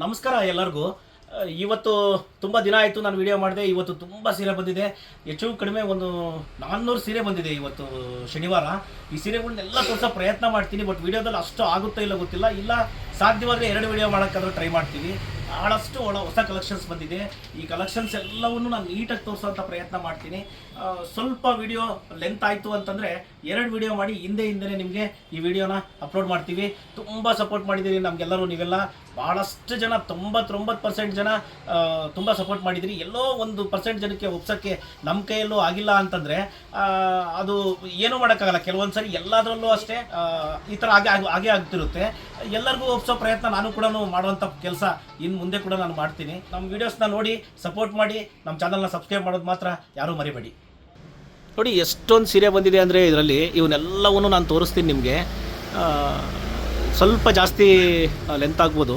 ನಮಸ್ಕಾರ ಎಲ್ಲರಿಗೂ. ಇವತ್ತು ತುಂಬ ದಿನ ಆಯಿತು ನಾನು ವಿಡಿಯೋ ಮಾಡಿದೆ. ಇವತ್ತು ತುಂಬ ಸೀರೆ ಬಂದಿದೆ, ಹೆಚ್ಚು ಕಡಿಮೆ ಒಂದು 400 ಸೀರೆ ಬಂದಿದೆ ಇವತ್ತು ಶನಿವಾರ. ಈ ಸೀರೆಗಳನ್ನೆಲ್ಲ ತೋರಿಸೋ ಪ್ರಯತ್ನ ಮಾಡ್ತೀನಿ, ಬಟ್ ವಿಡಿಯೋದಲ್ಲಿ ಅಷ್ಟು ಆಗುತ್ತೋ ಇಲ್ಲ ಗೊತ್ತಿಲ್ಲ. ಇಲ್ಲ ಸಾಧ್ಯವಾದರೆ 2 ವಿಡಿಯೋ ಮಾಡೋಕ್ಕಾದ್ರೂ ಟ್ರೈ ಮಾಡ್ತೀವಿ. ಭಾಳಷ್ಟು ಹೊಸ ಕಲೆಕ್ಷನ್ಸ್ ಬಂದಿದೆ. ಈ ಕಲೆಕ್ಷನ್ಸ್ ಎಲ್ಲವನ್ನು ನಾನು ನೀಟಾಗಿ ತೋರಿಸೋಂಥ ಪ್ರಯತ್ನ ಮಾಡ್ತೀನಿ. ಸ್ವಲ್ಪ ವಿಡಿಯೋ ಲೆಂತ್ ಆಯಿತು ಅಂತಂದರೆ 2 ವಿಡಿಯೋ ಮಾಡಿ ಹಿಂದೆ ನಿಮಗೆ ಈ ವಿಡಿಯೋನ ಅಪ್ಲೋಡ್ ಮಾಡ್ತೀವಿ. ತುಂಬ ಸಪೋರ್ಟ್ ಮಾಡಿದ್ದೀರಿ ನಮಗೆಲ್ಲರೂ. ನೀವೆಲ್ಲ ಭಾಳಷ್ಟು ಜನ 99% ಜನ ತುಂಬ ಸಪೋರ್ಟ್ ಮಾಡಿದ್ದೀರಿ. ಎಲ್ಲೋ 1% ಜನಕ್ಕೆ ಒಪ್ಸೋಕ್ಕೆ ನಮ್ಮ ಕೈಯಲ್ಲೂ ಆಗಿಲ್ಲ ಅಂತಂದರೆ ಅದು ಏನೂ ಮಾಡೋಕ್ಕಾಗಲ್ಲ. ಕೆಲವೊಂದು ಸರಿ ಎಲ್ಲದರಲ್ಲೂ ಅಷ್ಟೇ ಈ ಥರ ಹಾಗೆ ಆಗ್ತಿರುತ್ತೆ. ಎಲ್ಲರಿಗೂ ಒಪ್ಸೋ ಪ್ರಯತ್ನ ನಾನು ಕೂಡ ಮಾಡುವಂಥ ಕೆಲಸ ಇನ್ನು ಮುಂದೆ ಕೂಡ ನಾನು ಮಾಡ್ತೀನಿ. ನಮ್ಮ ವೀಡಿಯೋಸ್ನ ನೋಡಿ ಸಪೋರ್ಟ್ ಮಾಡಿ, ನಮ್ಮ ಚಾನಲ್ನ ಸಬ್ಸ್ಕ್ರೈಬ್ ಮಾಡೋದು ಮಾತ್ರ ಯಾರೂ ಮರಿಬೇಡಿ. ನೋಡಿ ಎಷ್ಟೊಂದು ಸೀರೆ ಬಂದಿದೆ ಅಂದರೆ ಇದರಲ್ಲಿ ಇವನ್ನೆಲ್ಲವನ್ನು ನಾನು ತೋರಿಸ್ತೀನಿ ನಿಮಗೆ. ಸ್ವಲ್ಪ ಜಾಸ್ತಿ ಲೆಂತ್ ಆಗ್ಬೋದು.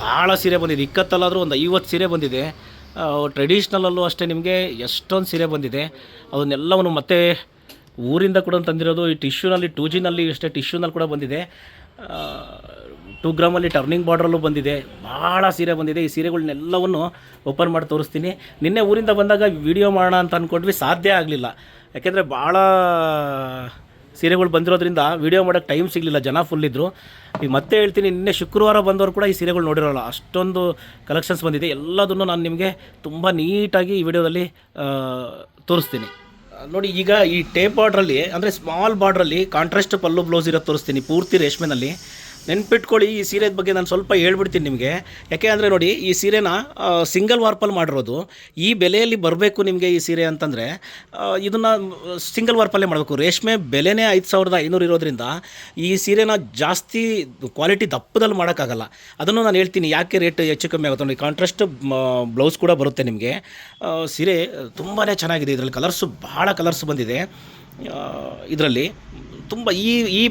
ಭಾಳ ಸೀರೆ ಬಂದಿದೆ. ಇಕ್ಕತ್ತಲ್ಲಾದರೂ ಒಂದು 50 ಸೀರೆ ಬಂದಿದೆ. ಟ್ರೆಡಿಷ್ನಲಲ್ಲೂ ಅಷ್ಟೇ ನಿಮಗೆ ಎಷ್ಟೊಂದು ಸೀರೆ ಬಂದಿದೆ. ಅದನ್ನೆಲ್ಲವನ್ನು ಮತ್ತೆ ಊರಿಂದ ಕೂಡ ತಂದಿರೋದು. ಈ ಟಿಶ್ಯೂನಲ್ಲಿ 2Gನಲ್ಲಿ ಅಷ್ಟೇ ಟಿಶ್ಯೂನಲ್ಲಿ ಕೂಡ ಬಂದಿದೆ. 2 ಗ್ರಾಮಲ್ಲಿ ಟರ್ನಿಂಗ್ ಬಾರ್ಡ್ರಲ್ಲೂ ಬಂದಿದೆ. ಭಾಳ ಸೀರೆ ಬಂದಿದೆ. ಈ ಸೀರೆಗಳನ್ನೆಲ್ಲವನ್ನು ಓಪನ್ ಮಾಡಿ ತೋರಿಸ್ತೀನಿ. ನಿನ್ನೆ ಊರಿಂದ ಬಂದಾಗ ವಿಡಿಯೋ ಮಾಡೋಣ ಅಂತ ಅಂದ್ಕೊಂಡ್ವಿ, ಸಾಧ್ಯ ಆಗಲಿಲ್ಲ. ಯಾಕೆಂದರೆ ಭಾಳ ಸೀರೆಗಳು ಬಂದಿರೋದ್ರಿಂದ ವಿಡಿಯೋ ಮಾಡೋಕ್ಕೆ ಟೈಮ್ ಸಿಗಲಿಲ್ಲ, ಜನ ಫುಲ್ಲಿದ್ದರು. ಈಗ ಮತ್ತೆ ಹೇಳ್ತೀನಿ, ನಿನ್ನೆ ಶುಕ್ರವಾರ ಬಂದವರು ಕೂಡ ಈ ಸೀರೆಗಳು ನೋಡಿರೋಲ್ಲ, ಅಷ್ಟೊಂದು ಕಲೆಕ್ಷನ್ಸ್ ಬಂದಿದೆ. ಎಲ್ಲದನ್ನು ನಾನು ನಿಮಗೆ ತುಂಬ ನೀಟಾಗಿ ಈ ವಿಡಿಯೋದಲ್ಲಿ ತೋರಿಸ್ತೀನಿ. ನೋಡಿ, ಈಗ ಈ ಟೇಪ್ ಬಾರ್ಡ್ರಲ್ಲಿ ಅಂದರೆ ಸ್ಮಾಲ್ ಬಾರ್ಡ್ರಲ್ಲಿ ಕಾಂಟ್ರಾಸ್ಟ್ ಪಲ್ಲು ಬ್ಲೌಸ್ ಇರೋದು ತೋರಿಸ್ತೀನಿ, ಪೂರ್ತಿ ರೇಷ್ಮೆನಲ್ಲಿ. ನೆನ್ಪಿಟ್ಕೊಳ್ಳಿ, ಈ ಸೀರೆ ಬಗ್ಗೆ ನಾನು ಸ್ವಲ್ಪ ಹೇಳ್ಬಿಡ್ತೀನಿ ನಿಮಗೆ. ಯಾಕೆ ಅಂದರೆ ನೋಡಿ, ಈ ಸೀರೆನ ಸಿಂಗಲ್ ವಾರ್ಪಲ್ಲಿ ಮಾಡಿರೋದು. ಈ ಬೆಲೆಯಲ್ಲಿ ಬರಬೇಕು ನಿಮಗೆ ಈ ಸೀರೆ ಅಂತಂದರೆ ಇದನ್ನು ಸಿಂಗಲ್ ವಾರ್ಪಲ್ಲೇ ಮಾಡಬೇಕು. ರೇಷ್ಮೆ ಬೆಲೆನೇ 5500 ಇರೋದ್ರಿಂದ ಈ ಸೀರೆನ ಜಾಸ್ತಿ ಕ್ವಾಲಿಟಿ ದಪ್ಪದಲ್ಲಿ ಮಾಡೋಕ್ಕಾಗಲ್ಲ. ಅದನ್ನು ನಾನು ಹೇಳ್ತೀನಿ ಯಾಕೆ ರೇಟ್ ಹೆಚ್ಚು ಕಮ್ಮಿ ಆಗುತ್ತೆ ನೋಡಿ. ಕಾಂಟ್ರಾಸ್ಟ್ ಬ್ಲೌಸ್ ಕೂಡ ಬರುತ್ತೆ ನಿಮಗೆ. ಸೀರೆ ತುಂಬಾ ಚೆನ್ನಾಗಿದೆ. ಇದರಲ್ಲಿ ಕಲರ್ಸು ಭಾಳ ಕಲರ್ಸ್ ಬಂದಿದೆ. ಇದರಲ್ಲಿ ತುಂಬ ಈ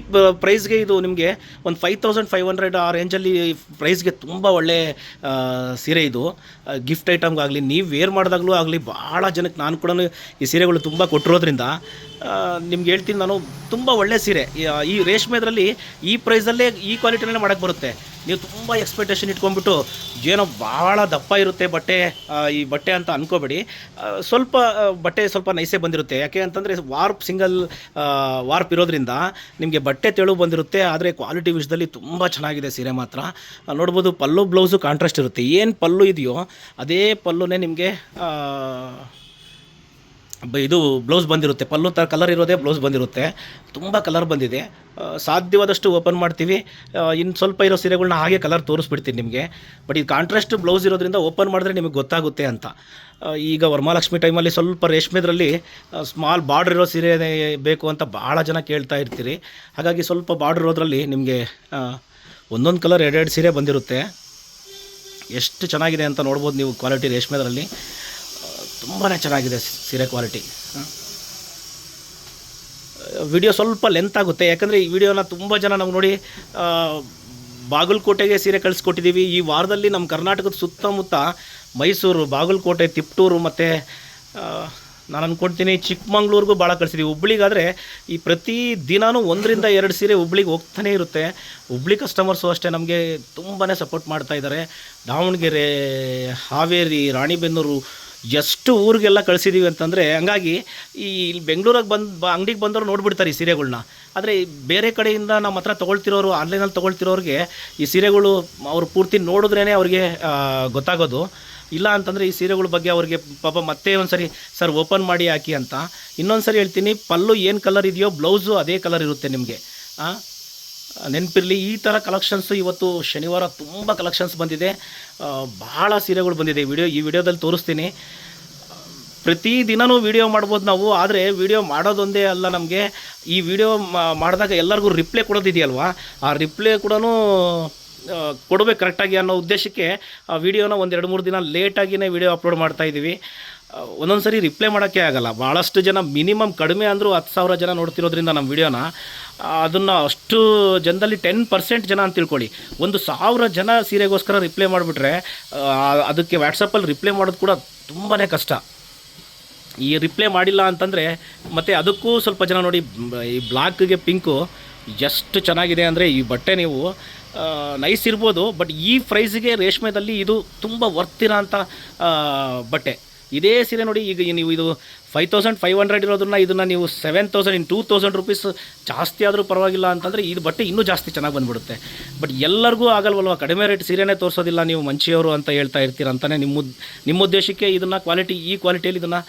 ಪ್ರೈಸ್ಗೆ ಇದು ನಿಮಗೆ ಒಂದು 5500 ಆ ರೇಂಜಲ್ಲಿ ಪ್ರೈಸ್ಗೆ ತುಂಬ ಒಳ್ಳೆ ಸೀರೆ. ಇದು ಗಿಫ್ಟ್ ಐಟಮ್ಗಾಗಲಿ, ನೀವು ವೇರ್ ಮಾಡಿದಾಗಲೂ ಆಗಲಿ, ಭಾಳ ಜನಕ್ಕೆ ನಾನು ಕೂಡ ಈ ಸೀರೆಗಳು ತುಂಬ ಕೊಟ್ಟಿರೋದ್ರಿಂದ ನಿಮ್ಗೆ ಹೇಳ್ತೀನಿ ನಾನು, ತುಂಬ ಒಳ್ಳೆ ಸೀರೆ. ಈ ರೇಷ್ಮೆದ್ರಲ್ಲಿ ಈ ಪ್ರೈಸಲ್ಲೇ ಈ ಕ್ವಾಲಿಟಿನಲ್ಲೇ ಮಾಡೋಕ್ಕೆ ಬರುತ್ತೆ. ನೀವು ತುಂಬ ಎಕ್ಸ್ಪೆಕ್ಟೇಷನ್ ಇಟ್ಕೊಂಡ್ಬಿಟ್ಟು ಏನೋ ಭಾಳ ದಪ್ಪ ಇರುತ್ತೆ ಬಟ್ಟೆ, ಈ ಬಟ್ಟೆ ಅಂತ ಅಂದ್ಕೋಬೇಡಿ. ಬಟ್ಟೆ ಸ್ವಲ್ಪ ನೈಸೇ ಬಂದಿರುತ್ತೆ. ಯಾಕೆ ಅಂತಂದರೆ ಸಿಂಗಲ್ ವಾರ್ಪ್ ಇರೋದ್ರಿಂದ ನಿಮಗೆ ಬಟ್ಟೆ ತೆಳು ಬಂದಿರುತ್ತೆ. ಆದರೆ ಕ್ವಾಲಿಟಿ ವಿಷಯದಲ್ಲಿ ತುಂಬ ಚೆನ್ನಾಗಿದೆ ಸೀರೆ ಮಾತ್ರ. ನೋಡ್ಬೋದು, ಪಲ್ಲು ಬ್ಲೌಸು ಕಾಂಟ್ರಾಸ್ಟ್ ಇರುತ್ತೆ. ಏನು ಪಲ್ಲು ಇದೆಯೋ ಅದೇ ಪಲ್ಲುನೇ ನಿಮಗೆ ಇದು ಬ್ಲೌಸ್ ಬಂದಿರುತ್ತೆ. ಪಲ್ಲು ಥರ ಕಲರ್ ಇರೋದೇ ಬ್ಲೌಸ್ ಬಂದಿರುತ್ತೆ. ತುಂಬ ಕಲರ್ ಬಂದಿದೆ. ಸಾಧ್ಯವಾದಷ್ಟು ಓಪನ್ ಮಾಡ್ತೀವಿ. ಇನ್ನು ಸ್ವಲ್ಪ ಇರೋ ಸೀರೆಗಳನ್ನ ಹಾಗೆ ಕಲರ್ ತೋರಿಸ್ಬಿಡ್ತೀನಿ ನಿಮಗೆ. ಬಟ್ ಇದು ಕಾಂಟ್ರಾಸ್ಟ್ ಬ್ಲೌಸ್ ಇರೋದ್ರಿಂದ ಓಪನ್ ಮಾಡಿದ್ರೆ ನಿಮಗೆ ಗೊತ್ತಾಗುತ್ತೆ ಅಂತ. ಈಗ ವರಮಹಾಲಕ್ಷ್ಮಿ ಟೈಮಲ್ಲಿ ಸ್ವಲ್ಪ ರೇಷ್ಮೆದ್ರಲ್ಲಿ ಸ್ಮಾಲ್ ಬಾರ್ಡ್ರ್ ಇರೋ ಸೀರೆ ಬೇಕು ಅಂತ ಭಾಳ ಜನ ಕೇಳ್ತಾ ಇರ್ತೀರಿ. ಹಾಗಾಗಿ ಸ್ವಲ್ಪ ಬಾರ್ಡ್ರ್ ಇರೋದ್ರಲ್ಲಿ ನಿಮಗೆ ಒಂದೊಂದು ಕಲರ್ 2 ಸೀರೆ ಬಂದಿರುತ್ತೆ. ಎಷ್ಟು ಚೆನ್ನಾಗಿದೆ ಅಂತ ನೋಡ್ಬೋದು ನೀವು. ಕ್ವಾಲಿಟಿ ರೇಷ್ಮೆದ್ರಲ್ಲಿ ತುಂಬಾ ಚೆನ್ನಾಗಿದೆ ಸೀರೆ ಕ್ವಾಲಿಟಿ. ವಿಡಿಯೋ ಸ್ವಲ್ಪ ಲೆಂತ್ ಆಗುತ್ತೆ, ಯಾಕಂದರೆ ಈ ವಿಡಿಯೋನ ತುಂಬ ಜನ ನಾವು ನೋಡಿ ಬಾಗಲಕೋಟೆಗೆ ಸೀರೆ ಕಳಿಸ್ಕೊಟ್ಟಿದ್ದೀವಿ. ಈ ವಾರದಲ್ಲಿ ನಮ್ಮ ಕರ್ನಾಟಕದ ಸುತ್ತಮುತ್ತ ಮೈಸೂರು, ಬಾಗಲಕೋಟೆ, ತಿಪ್ಟೂರು ಮತ್ತು ನಾನು ಅಂದ್ಕೊಳ್ತೀನಿ ಚಿಕ್ಕಮಂಗ್ಳೂರಿಗೂ ಭಾಳ ಕಳಿಸಿದ್ದೀವಿ. ಹುಬ್ಳಿಗಾದರೆ ಈ ಪ್ರತಿ ದಿನವೂ 1 ರಿಂದ 2 ಸೀರೆ ಹುಬ್ಳಿಗೆ ಹೋಗ್ತಾನೇ ಇರುತ್ತೆ. ಹುಬ್ಳಿ ಕಸ್ಟಮರ್ಸು ಅಷ್ಟೇ ನಮಗೆ ತುಂಬಾ ಸಪೋರ್ಟ್ ಮಾಡ್ತಾಯಿದ್ದಾರೆ. ದಾವಣಗೆರೆ, ಹಾವೇರಿ, ರಾಣಿಬೆನ್ನೂರು ಎಷ್ಟು ಊರಿಗೆಲ್ಲ ಕಳಿಸಿದ್ದೀವಿ ಅಂತಂದರೆ, ಹಂಗಾಗಿ ಈ ಬೆಂಗಳೂರಿಗೆ ಅಂಗಡಿಗೆ ಬಂದವರು ನೋಡಿಬಿಡ್ತಾರೆ ಈ ಸೀರೆಗಳ್ನ. ಆದರೆ ಬೇರೆ ಕಡೆಯಿಂದ ನಮ್ಮ ಹತ್ರ ತೊಗೊಳ್ತಿರೋರು, ಆನ್ಲೈನಲ್ಲಿ ತೊಗೊಳ್ತಿರೋರಿಗೆ ಈ ಸೀರೆಗಳು ಅವರು ಪೂರ್ತಿ ನೋಡಿದ್ರೇ ಅವ್ರಿಗೆ ಗೊತ್ತಾಗೋದು. ಇಲ್ಲ ಅಂತಂದರೆ ಈ ಸೀರೆಗಳ ಬಗ್ಗೆ ಅವ್ರಿಗೆ ಪಾಪ ಮತ್ತೆ ಒಂದು ಸರಿ ಸರ್ ಓಪನ್ ಮಾಡಿ ಹಾಕಿ ಅಂತ. ಇನ್ನೊಂದು ಸರಿ ಹೇಳ್ತೀನಿ, ಪಲ್ಲು ಏನು ಕಲರ್ ಇದೆಯೋ ಬ್ಲೌಸು ಅದೇ ಕಲರ್ ಇರುತ್ತೆ ನಿಮಗೆ. ನೆನಪಿರಲಿ. ಈ ಥರ ಕಲೆಕ್ಷನ್ಸು ಇವತ್ತು ಶನಿವಾರ ತುಂಬ ಕಲೆಕ್ಷನ್ಸ್ ಬಂದಿದೆ. ಭಾಳ ಸೀರೆಗಳು ಬಂದಿದೆ. ಈ ವಿಡಿಯೋದಲ್ಲಿ ತೋರಿಸ್ತೀನಿ. ಪ್ರತಿ ದಿನವೂ ವಿಡಿಯೋ ಮಾಡ್ಬೋದು ನಾವು, ಆದರೆ ವಿಡಿಯೋ ಮಾಡೋದೊಂದೇ ಅಲ್ಲ ನಮಗೆ. ಈ ವಿಡಿಯೋ ಮಾಡಿದಾಗ ಎಲ್ಲರಿಗೂ ರಿಪ್ಲೈ ಕೊಡೋದಿದೆಯಲ್ವಾ, ಆ ರಿಪ್ಲೈ ಕೂಡ ಕೊಡಬೇಕು ಕರೆಕ್ಟಾಗಿ ಅನ್ನೋ ಉದ್ದೇಶಕ್ಕೆ ಆ ವಿಡಿಯೋನ 1-2-3 ದಿನ ಲೇಟಾಗಿಯೇ ವಿಡಿಯೋ ಅಪ್ಲೋಡ್ ಮಾಡ್ತಾಯಿದ್ದೀವಿ. ಒಂದೊಂದು ಸರಿ ರಿಪ್ಲೈ ಮಾಡೋಕ್ಕೆ ಆಗೋಲ್ಲ. ಭಾಳಷ್ಟು ಜನ, ಮಿನಿಮಮ್ ಕಡಿಮೆ ಅಂದರೂ 10,000 ಜನ ನೋಡ್ತಿರೋದ್ರಿಂದ ನಮ್ಮ ವಿಡಿಯೋನ, ಅದನ್ನು ಅಷ್ಟು ಜನದಲ್ಲಿ 10% ಜನ ಅಂತ ತಿಳ್ಕೊಳ್ಳಿ. 1,000 ಜನ ಸೀರೆಗೋಸ್ಕರ ರಿಪ್ಲೈ ಮಾಡಿಬಿಟ್ರೆ ಅದಕ್ಕೆ ವಾಟ್ಸಪ್ಪಲ್ಲಿ ರಿಪ್ಲೈ ಮಾಡೋದು ಕೂಡ ತುಂಬಾ ಕಷ್ಟ. ಈ ರಿಪ್ಲೈ ಮಾಡಿಲ್ಲ ಅಂತಂದರೆ ಮತ್ತು ಅದಕ್ಕೂ ಸ್ವಲ್ಪ ಜನ ನೋಡಿ, ಈ ಬ್ಲಾಕ್ಗೆ ಪಿಂಕು ಎಷ್ಟು ಚೆನ್ನಾಗಿದೆ ಅಂದರೆ, ಈ ಬಟ್ಟೆ ನೀವು ನೈಸ್ ಇರ್ಬೋದು, ಬಟ್ ಈ ಪ್ರೈಸ್ಗೆ ರೇಷ್ಮೆದಲ್ಲಿ ಇದು ತುಂಬ ವರ್ತಿರೋ ಅಂಥ ಬಟ್ಟೆ. ಇದೇ ಸೀರೆ ನೋಡಿ, ಈಗ ನೀವು ಇದು 5500 ಇರೋದನ್ನ ಇದನ್ನು ನೀವು 7000 2000 ರುಪೀಸ್ ಜಾಸ್ತಿ ಆದರೂ ಪರವಾಗಿಲ್ಲ ಅಂತಂದರೆ ಇದು ಬಟ್ಟೆ ಇನ್ನೂ ಜಾಸ್ತಿ ಚೆನ್ನಾಗಿ ಬಂದುಬಿಡುತ್ತೆ. ಬಟ್ ಎಲ್ಲರಿಗೂ ಆಗಲ್ವಲ್ವ, ಕಡಿಮೆ ರೇಟ್ ಸೀರೆನೇ ತೋರಿಸೋದಿಲ್ಲ ನೀವು ಮಂಚಿಯವರು ಅಂತ ಹೇಳ್ತಾ ಇರ್ತೀರ ಅಂತಲೇ ನಿಮ್ಮ ಉದ್ದೇಶಕ್ಕೆ ಇದನ್ನು ಈ ಕ್ವಾಲಿಟಿಯಲ್ಲಿ ಇದನ್ನು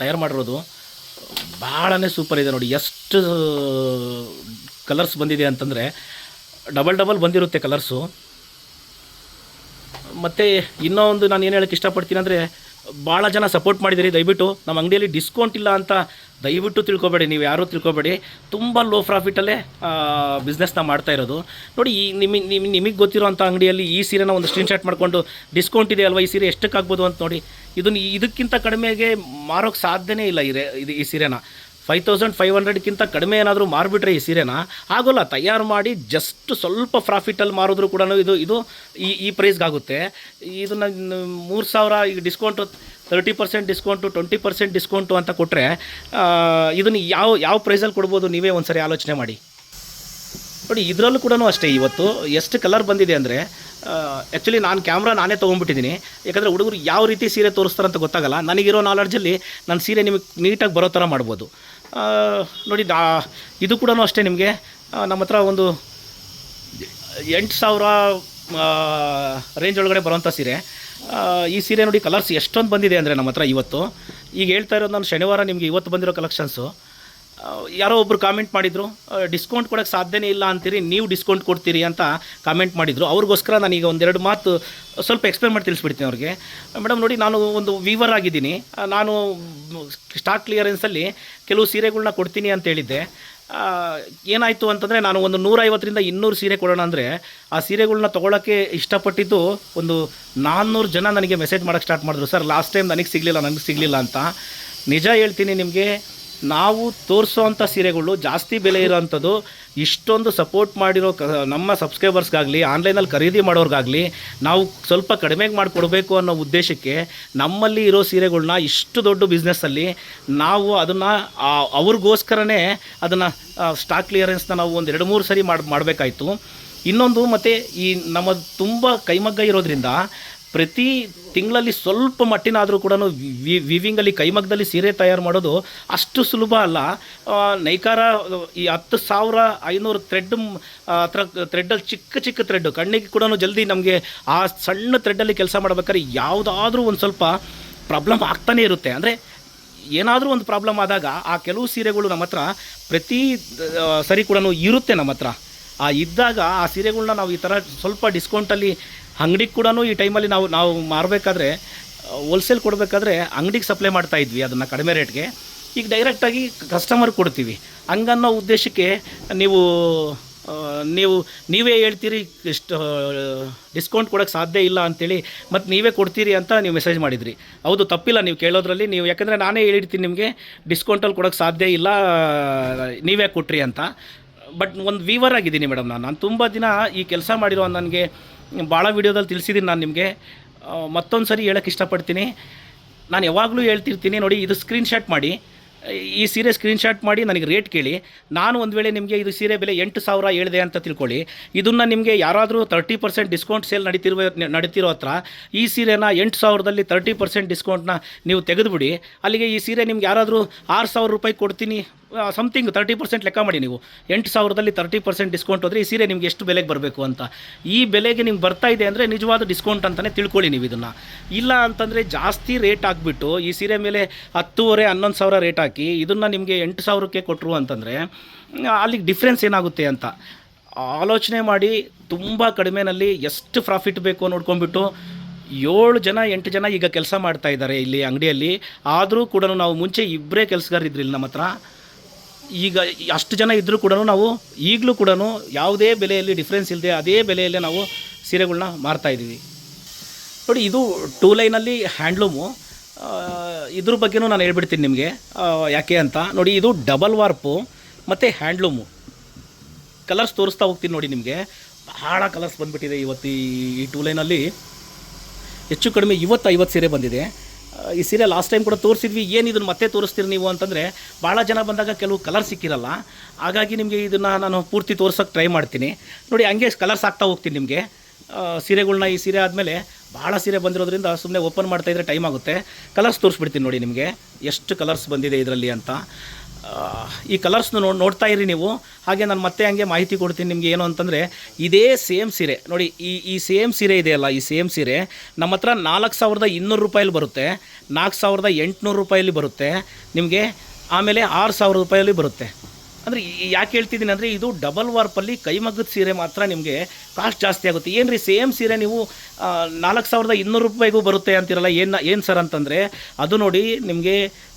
ತಯಾರು ಮಾಡಿರೋದು. ಭಾಳನೇ ಸೂಪರ್ ಇದೆ ನೋಡಿ. ಎಷ್ಟು ಕಲರ್ಸ್ ಬಂದಿದೆ ಅಂತಂದರೆ ಡಬಲ್ ಬಂದಿರುತ್ತೆ ಕಲರ್ಸು. ಮತ್ತು ಇನ್ನೂ ಒಂದು ನಾನು ಏನು ಹೇಳೋಕ್ಕೆ ಇಷ್ಟಪಡ್ತೀನಿ ಅಂದರೆ, ಭಾಳ ಜನ ಸಪೋರ್ಟ್ ಮಾಡಿದ್ದೀರಿ. ದಯವಿಟ್ಟು ನಮ್ಮ ಅಂಗಡಿಯಲ್ಲಿ ಡಿಸ್ಕೌಂಟ್ ಇಲ್ಲ ಅಂತ ದಯವಿಟ್ಟು ತಿಳ್ಕೊಬೇಡಿ, ನೀವು ಯಾರೂ ತಿಳ್ಕೊಬೇಡಿ. ತುಂಬ ಲೋ ಪ್ರಾಫಿಟಲ್ಲೇ ಬಿಸ್ನೆಸ್ನ ಮಾಡ್ತಾ ಇರೋದು ನೋಡಿ. ಈ ನಿಮಗೆ ಗೊತ್ತಿರೋ ಅಂಥ ಅಂಗಡಿಯಲ್ಲಿ ಈ ಸೀರೆನ ಒಂದು ಸ್ಕ್ರೀನ್ಶಾಟ್ ಮಾಡಿಕೊಂಡು ಡಿಸ್ಕೌಂಟ್ ಇದೆ ಅಲ್ವಾ, ಈ ಸೀರೆ ಎಷ್ಟಕ್ಕಾಗ್ಬೋದು ಅಂತ ನೋಡಿ. ಇದಕ್ಕಿಂತ ಕಡಿಮೆಗೆ ಮಾರೋಕ್ಕೆ ಸಾಧ್ಯನೇ ಇಲ್ಲ. ಈ ಸೀರೆನ 5500ಕ್ಕಿಂತ ಕಡಿಮೆ ಏನಾದರೂ ಮಾರಿಬಿಟ್ರೆ ಈ ಸೀರೆನ ಆಗೋಲ್ಲ. ತಯಾರು ಮಾಡಿ ಜಸ್ಟ್ ಸ್ವಲ್ಪ ಪ್ರಾಫಿಟಲ್ಲಿ ಮಾರಿದ್ರು ಕೂಡ ಇದು ಈ ಪ್ರೈಸ್ಗಾಗುತ್ತೆ. ಇದನ್ನು 3000 ಈಗ ಡಿಸ್ಕೌಂಟು 30% ಡಿಸ್ಕೌಂಟು 20% ಡಿಸ್ಕೌಂಟು ಅಂತ ಕೊಟ್ಟರೆ ಇದನ್ನು ಯಾವ ಪ್ರೈಸಲ್ಲಿ ಕೊಡ್ಬೋದು ನೀವೇ ಒಂದು ಸರಿ ಆಲೋಚನೆ ಮಾಡಿ ನೋಡಿ. ಇದರಲ್ಲೂ ಕೂಡ ಅಷ್ಟೇ, ಇವತ್ತು ಎಷ್ಟು ಕಲರ್ ಬಂದಿದೆ ಅಂದರೆ ಆ್ಯಕ್ಚುಲಿ ನಾನು ನಾನೇ ತೊಗೊಂಡ್ಬಿಟ್ಟಿದ್ದೀನಿ. ಯಾಕಂದರೆ ಹುಡುಗರು ಯಾವ ರೀತಿ ಸೀರೆ ತೋರಿಸ್ತಾರಂತ ಗೊತ್ತಾಗಲ್ಲ. ನನಗಿರೋ ನಾಲೆಡ್ಜಲ್ಲಿ ನಾನು ಸೀರೆ ನಿಮಗೆ ನೀಟಾಗಿ ಬರೋ ಥರ ಮಾಡ್ಬೋದು ನೋಡಿ. ಇದು ಕೂಡ ಅಷ್ಟೇ, ನಿಮಗೆ ನಮ್ಮ ಹತ್ರ ಒಂದು 8000 ರೇಂಜ್ ಒಳಗಡೆ ಬರೋಂಥ ಸೀರೆ. ಈ ಸೀರೆ ನೋಡಿ ಕಲರ್ಸ್ ಎಷ್ಟೊಂದು ಬಂದಿದೆ ಅಂದರೆ ನಮ್ಮ ಹತ್ರ ಇವತ್ತು. ಈಗ ಹೇಳ್ತಾ ಇರೋದು ನಾನು ಶನಿವಾರ ನಿಮಗೆ ಇವತ್ತು ಬಂದಿರೋ ಕಲೆಕ್ಷನ್ಸು. ಯಾರೋ ಒಬ್ಬರು ಕಾಮೆಂಟ್ ಮಾಡಿದರು, ಡಿಸ್ಕೌಂಟ್ ಕೊಡೋಕ್ಕೆ ಸಾಧ್ಯನೇ ಇಲ್ಲ ಅಂತೀರಿ, ನೀವು ಡಿಸ್ಕೌಂಟ್ ಕೊಡ್ತೀರಿ ಅಂತ ಕಾಮೆಂಟ್ ಮಾಡಿದರು. ಅವ್ರಿಗೋಸ್ಕರ ನಾನೀಗ ಒಂದೆರಡು ಮಾತು ಸ್ವಲ್ಪ ಎಕ್ಸ್ಪ್ಲೇನ್ ಮಾಡಿ ತಿಳಿಸ್ಬಿಡ್ತೀನಿ ಅವ್ರಿಗೆ. ಮೇಡಮ್ ನೋಡಿ, ನಾನು ಒಂದು ವೀವರ್ ಆಗಿದ್ದೀನಿ. ನಾನು ಸ್ಟಾಕ್ ಕ್ಲಿಯರೆನ್ಸಲ್ಲಿ ಕೆಲವು ಸೀರೆಗಳನ್ನ ಕೊಡ್ತೀನಿ ಅಂತ ಹೇಳಿದ್ದೆ. ಏನಾಯಿತು ಅಂತಂದರೆ, ನಾನು ಒಂದು 150ರಿಂದ 200 ಸೀರೆ ಕೊಡೋಣ ಅಂದರೆ ಆ ಸೀರೆಗಳನ್ನ ತೊಗೊಳಕ್ಕೆ ಇಷ್ಟಪಟ್ಟಿದ್ದು ಒಂದು 400 ಜನ ನನಗೆ ಮೆಸೇಜ್ ಮಾಡೋಕ್ಕೆ ಸ್ಟಾರ್ಟ್ ಮಾಡಿದ್ರು. ಸರ್ ಲಾಸ್ಟ್ ಟೈಮ್ ನನಗೆ ಸಿಗಲಿಲ್ಲ ಅಂತ. ನಿಜ ಹೇಳ್ತೀನಿ ನಿಮಗೆ, ನಾವು ತೋರಿಸೋವಂಥ ಸೀರೆಗಳು ಜಾಸ್ತಿ ಬೆಲೆ ಇರೋವಂಥದ್ದು. ಇಷ್ಟೊಂದು ಸಪೋರ್ಟ್ ಮಾಡಿರೋ ನಮ್ಮ ಸಬ್ಸ್ಕ್ರೈಬರ್ಸ್ಗಾಗಲಿ, ಆನ್ಲೈನಲ್ಲಿ ಖರೀದಿ ಮಾಡೋರಿಗಾಗಲಿ ನಾವು ಸ್ವಲ್ಪ ಕಡಿಮೆಗೆ ಮಾಡಿಕೊಡ್ಬೇಕು ಅನ್ನೋ ಉದ್ದೇಶಕ್ಕೆ ನಮ್ಮಲ್ಲಿ ಇರೋ ಸೀರೆಗಳ್ನ ಇಷ್ಟು ದೊಡ್ಡ ಬಿಸ್ನೆಸ್ಸಲ್ಲಿ ನಾವು ಅದನ್ನು ಅವ್ರಿಗೋಸ್ಕರನೇ ಅದನ್ನು ಸ್ಟಾಕ್ ಕ್ಲಿಯರೆನ್ಸ್ನ ನಾವು ಒಂದು 2-3 ಸರಿ ಮಾಡಬೇಕಾಯ್ತು. ಇನ್ನೊಂದು, ಮತ್ತು ಈ ನಮ್ಮ ತುಂಬ ಕೈಮಗ್ಗ ಇರೋದ್ರಿಂದ ಪ್ರತಿ ತಿಂಗಳಲ್ಲಿ ಸ್ವಲ್ಪ ಮಟ್ಟಿನಾದರೂ ಕೂಡ ವಿವಿಂಗಲ್ಲಿ ಕೈಮಗ್ಗದಲ್ಲಿ ಸೀರೆ ತಯಾರು ಮಾಡೋದು ಅಷ್ಟು ಸುಲಭ ಅಲ್ಲ. ನೈಕಾರ ಈ 10,500 ಥ್ರೆಡ್ಡಲ್ಲಿ ಚಿಕ್ಕ ಥ್ರೆಡ್ಡು ಕಣ್ಣಿಗೆ ಕೂಡ ಜಲ್ದಿ ನಮಗೆ ಆ ಸಣ್ಣ ಥ್ರೆಡ್ಡಲ್ಲಿ ಕೆಲಸ ಮಾಡಬೇಕಾದ್ರೆ ಯಾವುದಾದ್ರೂ ಒಂದು ಸ್ವಲ್ಪ ಪ್ರಾಬ್ಲಮ್ ಆಗ್ತಾನೇ ಇರುತ್ತೆ. ಅಂದರೆ ಏನಾದರೂ ಒಂದು ಪ್ರಾಬ್ಲಮ್ ಆದಾಗ ಆ ಕೆಲವು ಸೀರೆಗಳು ನಮ್ಮ ಹತ್ರ ಪ್ರತಿ ಸರಿ ಕೂಡ ಇರುತ್ತೆ ನಮ್ಮ ಹತ್ರ. ಇದ್ದಾಗ ಆ ಸೀರೆಗಳನ್ನ ನಾವು ಈ ಥರ ಸ್ವಲ್ಪ ಡಿಸ್ಕೌಂಟಲ್ಲಿ ಅಂಗಡಿಗೆ ಕೂಡ ಈ ಟೈಮಲ್ಲಿ ನಾವು ಮಾರಬೇಕಾದ್ರೆ, ಹೋಲ್ಸೇಲ್ ಕೊಡಬೇಕಾದ್ರೆ ಅಂಗಡಿಗೆ ಸಪ್ಲೈ ಮಾಡ್ತಾಯಿದ್ವಿ ಅದನ್ನು ಕಡಿಮೆ ರೇಟ್ಗೆ. ಈಗ ಡೈರೆಕ್ಟಾಗಿ ಕಸ್ಟಮರ್ ಕೊಡ್ತೀವಿ. ಹಂಗನ್ನೋ ಉದ್ದೇಶಕ್ಕೆ ನೀವೇ ಹೇಳ್ತೀರಿ ಇಷ್ಟು ಡಿಸ್ಕೌಂಟ್ ಕೊಡೋಕ್ಕೆ ಸಾಧ್ಯ ಇಲ್ಲ ಅಂಥೇಳಿ, ಮತ್ತು ನೀವೇ ಕೊಡ್ತೀರಿ ಅಂತ ನೀವು ಮೆಸೇಜ್ ಮಾಡಿದ್ರಿ. ಹೌದು, ತಪ್ಪಿಲ್ಲ ನೀವು ಕೇಳೋದ್ರಲ್ಲಿ. ನೀವು ಯಾಕಂದರೆ ನಾನೇ ಹೇಳಿರ್ತೀನಿ ನಿಮಗೆ ಡಿಸ್ಕೌಂಟಲ್ಲಿ ಕೊಡೋಕ್ಕೆ ಸಾಧ್ಯ ಇಲ್ಲ, ನೀವೇ ಕೊಟ್ರಿ ಅಂತ. ಬಟ್ ಒಂದು ವೀವರ್ ಆಗಿದ್ದೀನಿ ಮೇಡಮ್. ನಾನು ತುಂಬ ದಿನ ಈ ಕೆಲಸ ಮಾಡಿರೋ, ನನಗೆ ಭಾಳ ವೀಡಿಯೋದಲ್ಲಿ ತಿಳಿಸಿದ್ದೀನಿ ನಾನು ನಿಮಗೆ. ಮತ್ತೊಂದು ಸರಿ ಹೇಳೋಕ್ಕೆ ಇಷ್ಟಪಡ್ತೀನಿ. ನಾನು ಯಾವಾಗಲೂ ಹೇಳ್ತಿರ್ತೀನಿ ನೋಡಿ, ಇದು ಸ್ಕ್ರೀನ್ಶಾಟ್ ಮಾಡಿ, ಈ ಸೀರೆ ಸ್ಕ್ರೀನ್ಶಾಟ್ ಮಾಡಿ ನನಗೆ ರೇಟ್ ಕೇಳಿ. ನಾನು ಒಂದು ವೇಳೆ ನಿಮಗೆ ಇದು ಸೀರೆ ಬೆಲೆ 8000 ಹೇಳಿದೆ ಅಂತ ತಿಳ್ಕೊಳ್ಳಿ. ಇದನ್ನು ನಿಮಗೆ ಯಾರಾದರೂ 30% ಡಿಸ್ಕೌಂಟ್ ಸೇಲ್ ನಡೀತಿರೋ ಹತ್ರ ಈ ಸೀರೆನ 8000ದಲ್ಲಿ 30% ಡಿಸ್ಕೌಂಟ್ನ ನೀವು ತೆಗೆದುಬಿಡಿ. ಅಲ್ಲಿಗೆ ಈ ಸೀರೆ ನಿಮ್ಗೆ ಯಾರಾದರೂ 6000 ರೂಪಾಯಿ ಕೊಡ್ತೀನಿ ಸಮಥಿಂಗ್ 30% ಲೆಕ್ಕ ಮಾಡಿ. ನೀವು 8000ದಲ್ಲಿ 30% ಡಿಸ್ಕೌಂಟ್ ಹೋದರೆ ಈ ಸೀರೆ ನಿಮ್ಗೆ ಎಷ್ಟು ಬೆಲೆಗೆ ಬರಬೇಕು ಅಂತ. ಈ ಬೆಲೆಗೆ ನಿಮ್ಗೆ ಬರ್ತಾ ಇದೆ ಅಂದರೆ ನಿಜವಾದ ಡಿಸ್ಕೌಂಟ್ ಅಂತಲೇ ತಿಳ್ಕೊಳ್ಳಿ ನೀವು ಇದನ್ನು. ಇಲ್ಲ ಅಂತಂದರೆ ಜಾಸ್ತಿ ರೇಟ್ ಹಾಕ್ಬಿಟ್ಟು ಈ ಸೀರೆ ಮೇಲೆ 10,500-11,000 ರೇಟ್ ಹಾಕಿ ಇದನ್ನು ನಿಮಗೆ 8,000ಕ್ಕೆ ಕೊಟ್ಟರು ಅಂತಂದರೆ ಅಲ್ಲಿಗೆ ಡಿಫ್ರೆನ್ಸ್ ಏನಾಗುತ್ತೆ ಅಂತ ಆಲೋಚನೆ ಮಾಡಿ. ತುಂಬ ಕಡಿಮೆನಲ್ಲಿ ಎಷ್ಟು ಪ್ರಾಫಿಟ್ ಬೇಕು ನೋಡ್ಕೊಂಡ್ಬಿಟ್ಟು 7 ಜನ 8 ಜನ ಈಗ ಕೆಲಸ ಮಾಡ್ತಾ ಇದ್ದಾರೆ ಇಲ್ಲಿ ಅಂಗಡಿಯಲ್ಲಿ. ಆದರೂ ಕೂಡ ನಾವು ಮುಂಚೆ ಇಬ್ಬರೇ ಕೆಲಸಗಾರರಿದ್ರಿಲ್ಲ ನಮ್ಮ ಹತ್ರ. ಈಗ ಅಷ್ಟು ಜನ ಇದ್ದರೂ ಕೂಡ ನಾವು ಈಗಲೂ ಕೂಡ ಯಾವುದೇ ಬೆಲೆಯಲ್ಲಿ ಡಿಫ್ರೆನ್ಸ್ ಇಲ್ಲದೆ ಅದೇ ಬೆಲೆಯಲ್ಲೇ ನಾವು ಸೀರೆಗಳನ್ನ ಮಾರ್ತಾಯಿದ್ದೀವಿ ನೋಡಿ. ಇದು 2 ಲೈನಲ್ಲಿ ಹ್ಯಾಂಡ್ಲೂಮು. ಇದ್ರ ಬಗ್ಗೆನೂ ನಾನು ಹೇಳ್ಬಿಡ್ತೀನಿ ನಿಮಗೆ ಯಾಕೆ ಅಂತ. ನೋಡಿ, ಇದು ಡಬಲ್ ವಾರ್ಪು ಮತ್ತು ಹ್ಯಾಂಡ್ಲೂಮು. ಕಲರ್ಸ್ ತೋರಿಸ್ತಾ ಹೋಗ್ತೀನಿ ನೋಡಿ. ನಿಮಗೆ ಭಾಳ ಕಲರ್ಸ್ ಬಂದುಬಿಟ್ಟಿದೆ ಇವತ್ತು ಈ 2 ಲೈನಲ್ಲಿ. ಹೆಚ್ಚು ಕಡಿಮೆ 50 ಸೀರೆ ಬಂದಿದೆ. ಈ ಸೀರೆ ಲಾಸ್ಟ್ ಟೈಮ್ ಕೂಡ ತೋರಿಸಿದ್ವಿ, ಏನು ಇದನ್ನು ಮತ್ತೆ ತೋರಿಸ್ತೀರಿ ನೀವು ಅಂತಂದರೆ ಭಾಳ ಜನ ಬಂದಾಗ ಕೆಲವು ಕಲರ್ ಸಿಕ್ಕಿರಲ್ಲ. ಹಾಗಾಗಿ ನಿಮಗೆ ಇದನ್ನು ನಾನು ಪೂರ್ತಿ ತೋರ್ಸೋಕ್ಕೆ ಟ್ರೈ ಮಾಡ್ತೀನಿ. ನೋಡಿ ಹಂಗೆ ಕಲರ್ಸ್ ಆಗ್ತಾ ಹೋಗ್ತೀನಿ ನಿಮಗೆ ಸೀರೆಗಳ್ನ. ಈ ಸೀರೆ ಆದಮೇಲೆ ಭಾಳ ಸೀರೆ ಬಂದಿರೋದ್ರಿಂದ ಸುಮ್ಮನೆ ಓಪನ್ ಮಾಡ್ತಾಯಿದ್ರೆ ಟೈಮ್ ಆಗುತ್ತೆ. ಕಲರ್ಸ್ ತೋರಿಸ್ಬಿಡ್ತೀನಿ ನೋಡಿ ನಿಮಗೆ ಎಷ್ಟು ಕಲರ್ಸ್ ಬಂದಿದೆ ಇದರಲ್ಲಿ ಅಂತ. ಈ ಕಲರ್ಸ್ನ ನೋಡ್ತಾ ಇರಿ ನೀವು. ಹಾಗೆ ನಾನು ಮತ್ತೆ ಹಂಗೆ ಮಾಹಿತಿ ಕೊಡ್ತೀನಿ ನಿಮಗೆ. ಏನು ಅಂತಂದರೆ ಇದೇ ಸೇಮ್ ಸೀರೆ ನೋಡಿ, ಈ ಸೇಮ್ ಸೀರೆ ಇದೆಯಲ್ಲ, ಈ ಸೇಮ್ ಸೀರೆ ನಮ್ಮ ಹತ್ರ 4200 ರೂಪಾಯಲ್ಲಿ ಬರುತ್ತೆ, 4800 ರೂಪಾಯಲ್ಲಿ ಬರುತ್ತೆ ನಿಮಗೆ, ಆಮೇಲೆ 6000 ರೂಪಾಯಲ್ಲಿ ಬರುತ್ತೆ. ಅಂದರೆ ಯಾಕೆ ಹೇಳ್ತಿದ್ದೀನಿ ಅಂದರೆ ಇದು ಡಬಲ್ ವಾರ್ಪಲ್ಲಿ ಕೈಮಗ್ಗದ ಸೀರೆ ಮಾತ್ರ ನಿಮಗೆ ಕಾಸ್ಟ್ ಜಾಸ್ತಿ ಆಗುತ್ತೆ. ಏನು ರೀ ಸೇಮ್ ಸೀರೆ ನೀವು 4200 ರೂಪಾಯಿಗೂ ಬರುತ್ತೆ ಅಂತಿರಲ್ಲ, ಏನು ಸರ್ ಅಂತಂದರೆ ಅದು ನೋಡಿ ನಿಮಗೆ